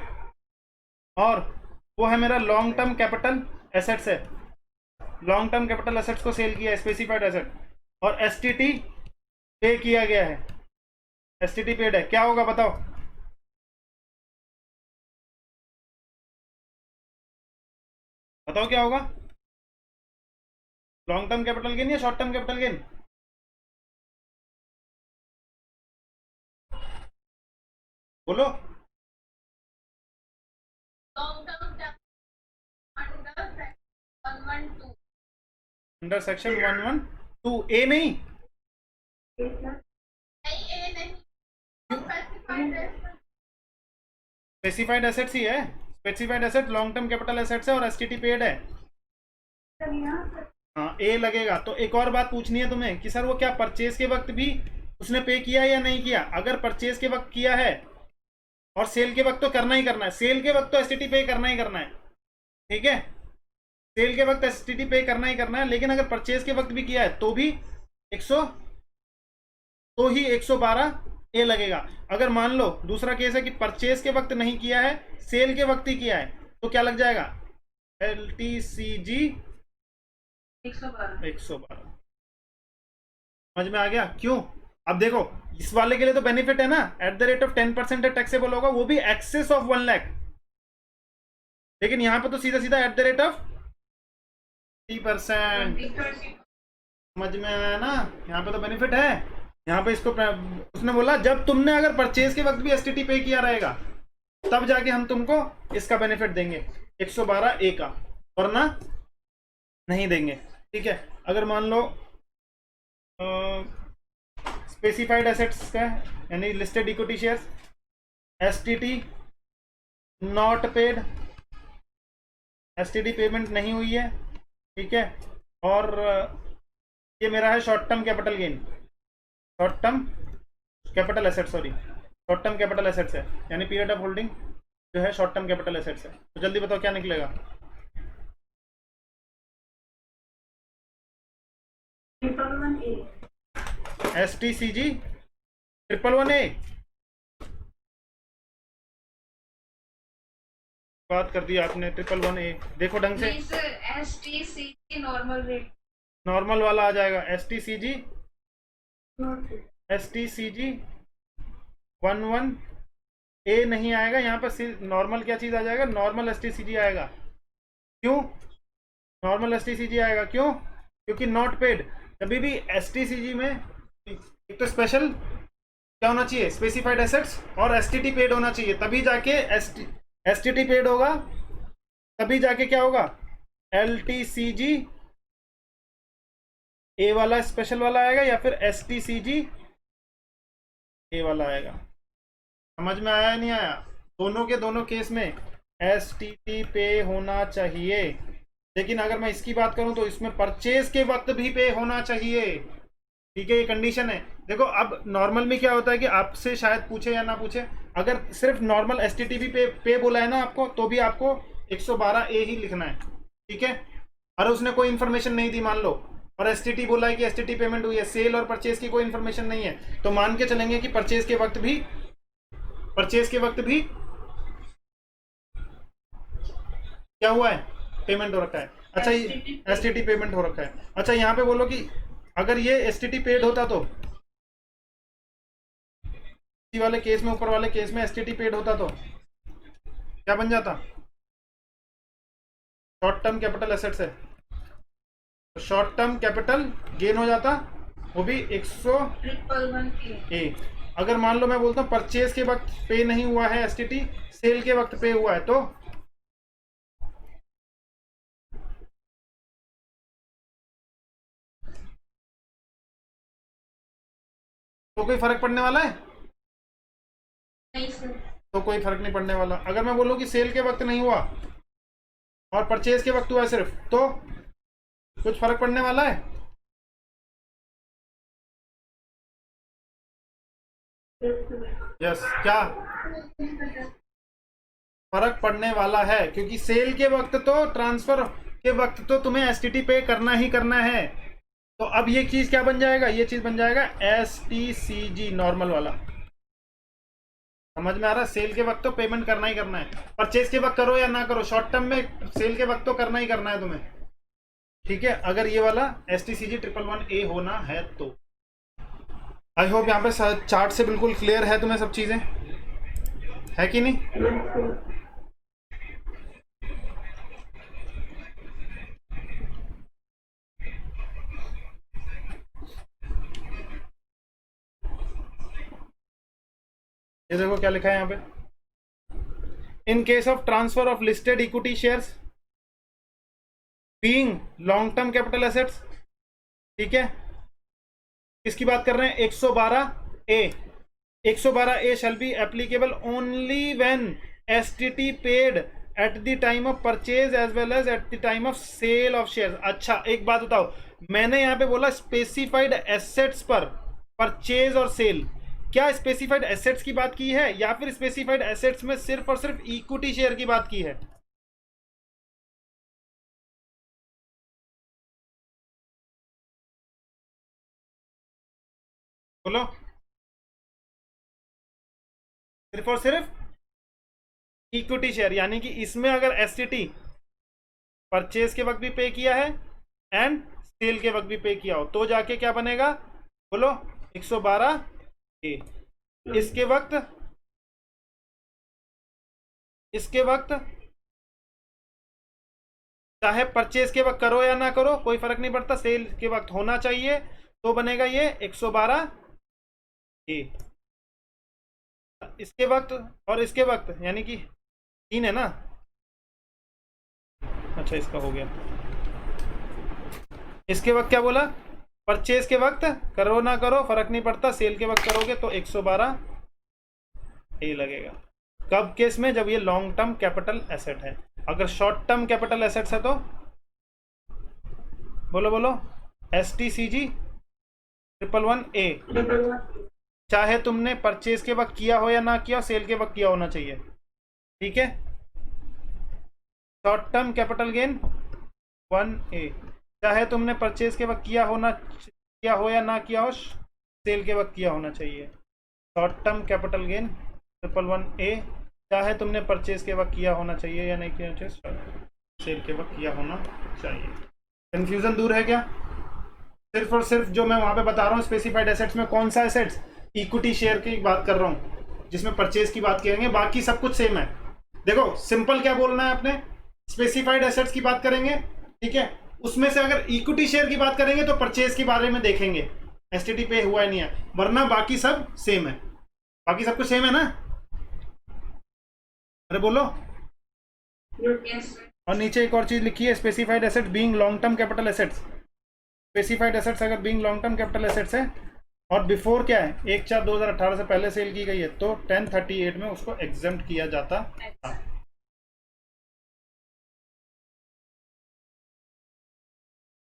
और वो है मेरा लॉन्ग टर्म कैपिटल एसेट्स है, लॉन्ग टर्म कैपिटल एसेट्स को सेल किया है, स्पेसिफाइड एसेट, और एसटीटी पे किया गया है, एसटीटी पेड है, क्या होगा बताओ? बताओ क्या होगा? लॉन्ग टर्म कैपिटल गेन या शॉर्ट टर्म कैपिटल गेन? बोलो। अंडर सेक्शन 112 ए नहीं, स्पेसिफाइड एसेट्स ही है, specified asset long term capital assets है और एसटीटी पेड है। हाँ ए लगेगा। तो एक और बात पूछनी है तुम्हें कि सर वो क्या परचेज के वक्त भी उसने पे किया या नहीं किया? अगर परचेज के वक्त किया है और सेल के वक्त तो करना ही करना है, सेल के वक्त तो एसटीटी पे करना ही करना है, ठीक है, सेल के वक्त एसटीटी पे करना ही करना है। लेकिन अगर परचेज के वक्त भी किया है तो भी 100 तो ही 112 ए लगेगा। अगर मान लो दूसरा केस है कि परचेज के वक्त नहीं किया है, सेल के वक्त ही किया है, तो क्या लग जाएगा? LTCG 112। समझ में आ गया क्यों? अब देखो इस वाले के लिए तो बेनिफिट है ना, at the rate of 10% taxable होगा, वो भी एक्सेस ऑफ 1 लाख। लेकिन यहां पे तो सीधा सीधा एट द रेट ऑफ 30%। समझ में आया ना? यहाँ पे तो बेनिफिट है। यहाँ पे इसको उसने बोला जब तुमने अगर परचेज के वक्त भी एसटीटी पे किया रहेगा तब जाके हम तुमको इसका बेनिफिट देंगे 112 ए का, वरना नहीं देंगे। ठीक है, अगर मान लो स्पेसिफाइड एसेट्स का यानी listed equity shares, STT not paid, STT payment नहीं हुई है, ठीक है, और ये मेरा है short term capital gain, short term capital asset, sorry short term capital assets है, यानी पीरियड ऑफ होल्डिंग जो है शॉर्ट टर्म कैपिटल एसेट्स है। तो जल्दी बताओ क्या निकलेगा? STCG 111A बात कर दी आपने। 111A देखो ढंग से, STCG नॉर्मल रेट, नॉर्मल वाला आ जाएगा। STCG 11A नहीं आएगा यहाँ पर, नॉर्मल क्या चीज आ जाएगा? नॉर्मल STCG आएगा। क्यों नॉर्मल STCG आएगा? क्यों? क्योंकि नॉट पेड। कभी भी STCG में एक तो स्पेशल क्या होना चाहिए? स्पेसिफाइड एसेट्स और STT पेड होना चाहिए, तभी जाके STT पेड होगा, तभी जाके क्या होगा? LTCG ए वाला स्पेशल वाला आएगा या फिर STCG ए वाला आएगा। समझ में आया नहीं आया? दोनों के दोनों केस में STT पे होना चाहिए। लेकिन अगर मैं इसकी बात करूं तो इसमें परचेज के वक्त भी पे होना चाहिए। ठीक है, ये कंडीशन है। देखो अब नॉर्मल में क्या होता है कि आपसे शायद पूछे या ना पूछे, अगर सिर्फ नॉर्मल STT भी पे बोला है ना आपको, तो भी आपको 112A ही लिखना है। ठीक है, अरे उसने कोई इन्फॉर्मेशन नहीं दी मान लो, और STT बोला है कि STT पेमेंट हुई है, सेल और परचेज की कोई इन्फॉर्मेशन नहीं है, तो मान के चलेंगे कि परचेज के वक्त भी क्या हुआ है? पेमेंट हो रखा है। अच्छा, ये STT पेमेंट हो रखा है। अच्छा, यहाँ पे बोलो कि अगर ये STT पेड होता तो, इसी वाले केस में, ऊपर वाले केस में STT पेड होता तो क्या बन जाता? शॉर्ट टर्म कैपिटल एसेट्स है, शॉर्ट टर्म कैपिटल गेन हो जाता, वो भी 111A। अगर मान लो मैं बोलता हूँ परचेज के वक्त पे नहीं हुआ है STT, सेल के वक्त पे हुआ है, तो कोई फर्क पड़ने वाला है? नहीं सर। तो कोई फर्क नहीं पड़ने वाला। अगर मैं बोलूँ कि सेल के वक्त नहीं हुआ और परचेज के वक्त हुआ है सिर्फ, तो कुछ फर्क पड़ने वाला है? यस, क्या फर्क पड़ने वाला है? क्योंकि सेल के वक्त तो, ट्रांसफर के वक्त तो तुम्हें STT पे करना ही करना है। तो अब ये चीज क्या बन जाएगा? ये चीज बन जाएगा STCG नॉर्मल वाला। समझ में आ रहा है? सेल के वक्त तो पेमेंट करना ही करना है, परचेज के वक्त करो या ना करो, शॉर्ट टर्म में सेल के वक्त तो करना ही करना है तुम्हें, ठीक है, अगर ये वाला STCG 111A होना है तो। आई होप यहाँ पे चार्ट से बिल्कुल क्लियर है तुम्हें सब चीजें, है कि नहीं? ये देखो क्या लिखा है यहाँ पे, in case of transfer of listed equity shares being long term capital assets, ठीक है, किसकी बात कर रहे हैं? 112A। 112A shall be applicable only when STT paid at the time of purchase as well as at the time of sale of share. अच्छा एक बात बताओ, मैंने यहाँ पे बोला स्पेसिफाइड एसेट्स पर परचेज और सेल, क्या स्पेसिफाइड एसेट्स की बात की है या फिर स्पेसिफाइड एसेट्स में सिर्फ और सिर्फ इक्विटी शेयर की बात की है? बोलो, सिर्फ और सिर्फ इक्विटी शेयर, यानी कि इसमें अगर STT परचेज के वक्त भी पे किया है एंड सेल के वक्त भी पे किया हो तो जाके क्या बनेगा? बोलो 112A। इसके वक्त चाहे परचेज के वक्त करो या ना करो कोई फर्क नहीं पड़ता, सेल के वक्त होना चाहिए तो बनेगा ये 112A। इसके वक्त और इसके वक्त यानी कि 3 है ना? अच्छा इसका हो गया। इसके वक्त क्या बोला? परचेज के वक्त करो ना करो फर्क नहीं पड़ता, सेल के वक्त करोगे तो 112A लगेगा। कब केस में? जब ये लॉन्ग टर्म कैपिटल एसेट है। अगर शॉर्ट टर्म कैपिटल एसेट्स है तो बोलो बोलो STCG 111A, चाहे तुमने परचेज के वक्त किया हो या ना किया हो, सेल के वक्त किया होना चाहिए, ठीक है। Short term capital gain 1A, चाहे तुमने परचेज के वक्त किया हो या ना किया हो, सेल के वक्त किया होना चाहिए। Short term capital gain 111A, चाहे तुमने परचेज के वक्त किया होना चाहिए या नहीं किया चाहिए, सेल के वक्त किया होना चाहिए। कंफ्यूजन दूर है क्या? सिर्फ और सिर्फ जो मैं वहां पे बता रहा हूँ स्पेसिफाइड एसेट्स में कौन सा एसेट्स? इक्विटी शेयर की बात कर रहा हूँ जिसमें परचेज की बात करेंगे, बाकी सब कुछ सेम है। देखो सिंपल क्या बोलना है आपने, स्पेसिफाइड एसेट्स की बात करेंगे, ठीक है, उसमें से अगर इक्विटी शेयर की बात करेंगे तो परचेज के बारे में देखेंगे, STT पे हुआ है नहीं है, वरना बाकी सब सेम है। बाकी सब कुछ सेम है ना? अरे बोलो। और नीचे एक और चीज लिखी है, specified asset being long term capital assets. Specified assets अगर being long term capital assets है और बिफोर क्या है 1/4/2018 से पहले सेल की गई है तो 1038 में उसको एग्जेम्प्ट किया जाता है।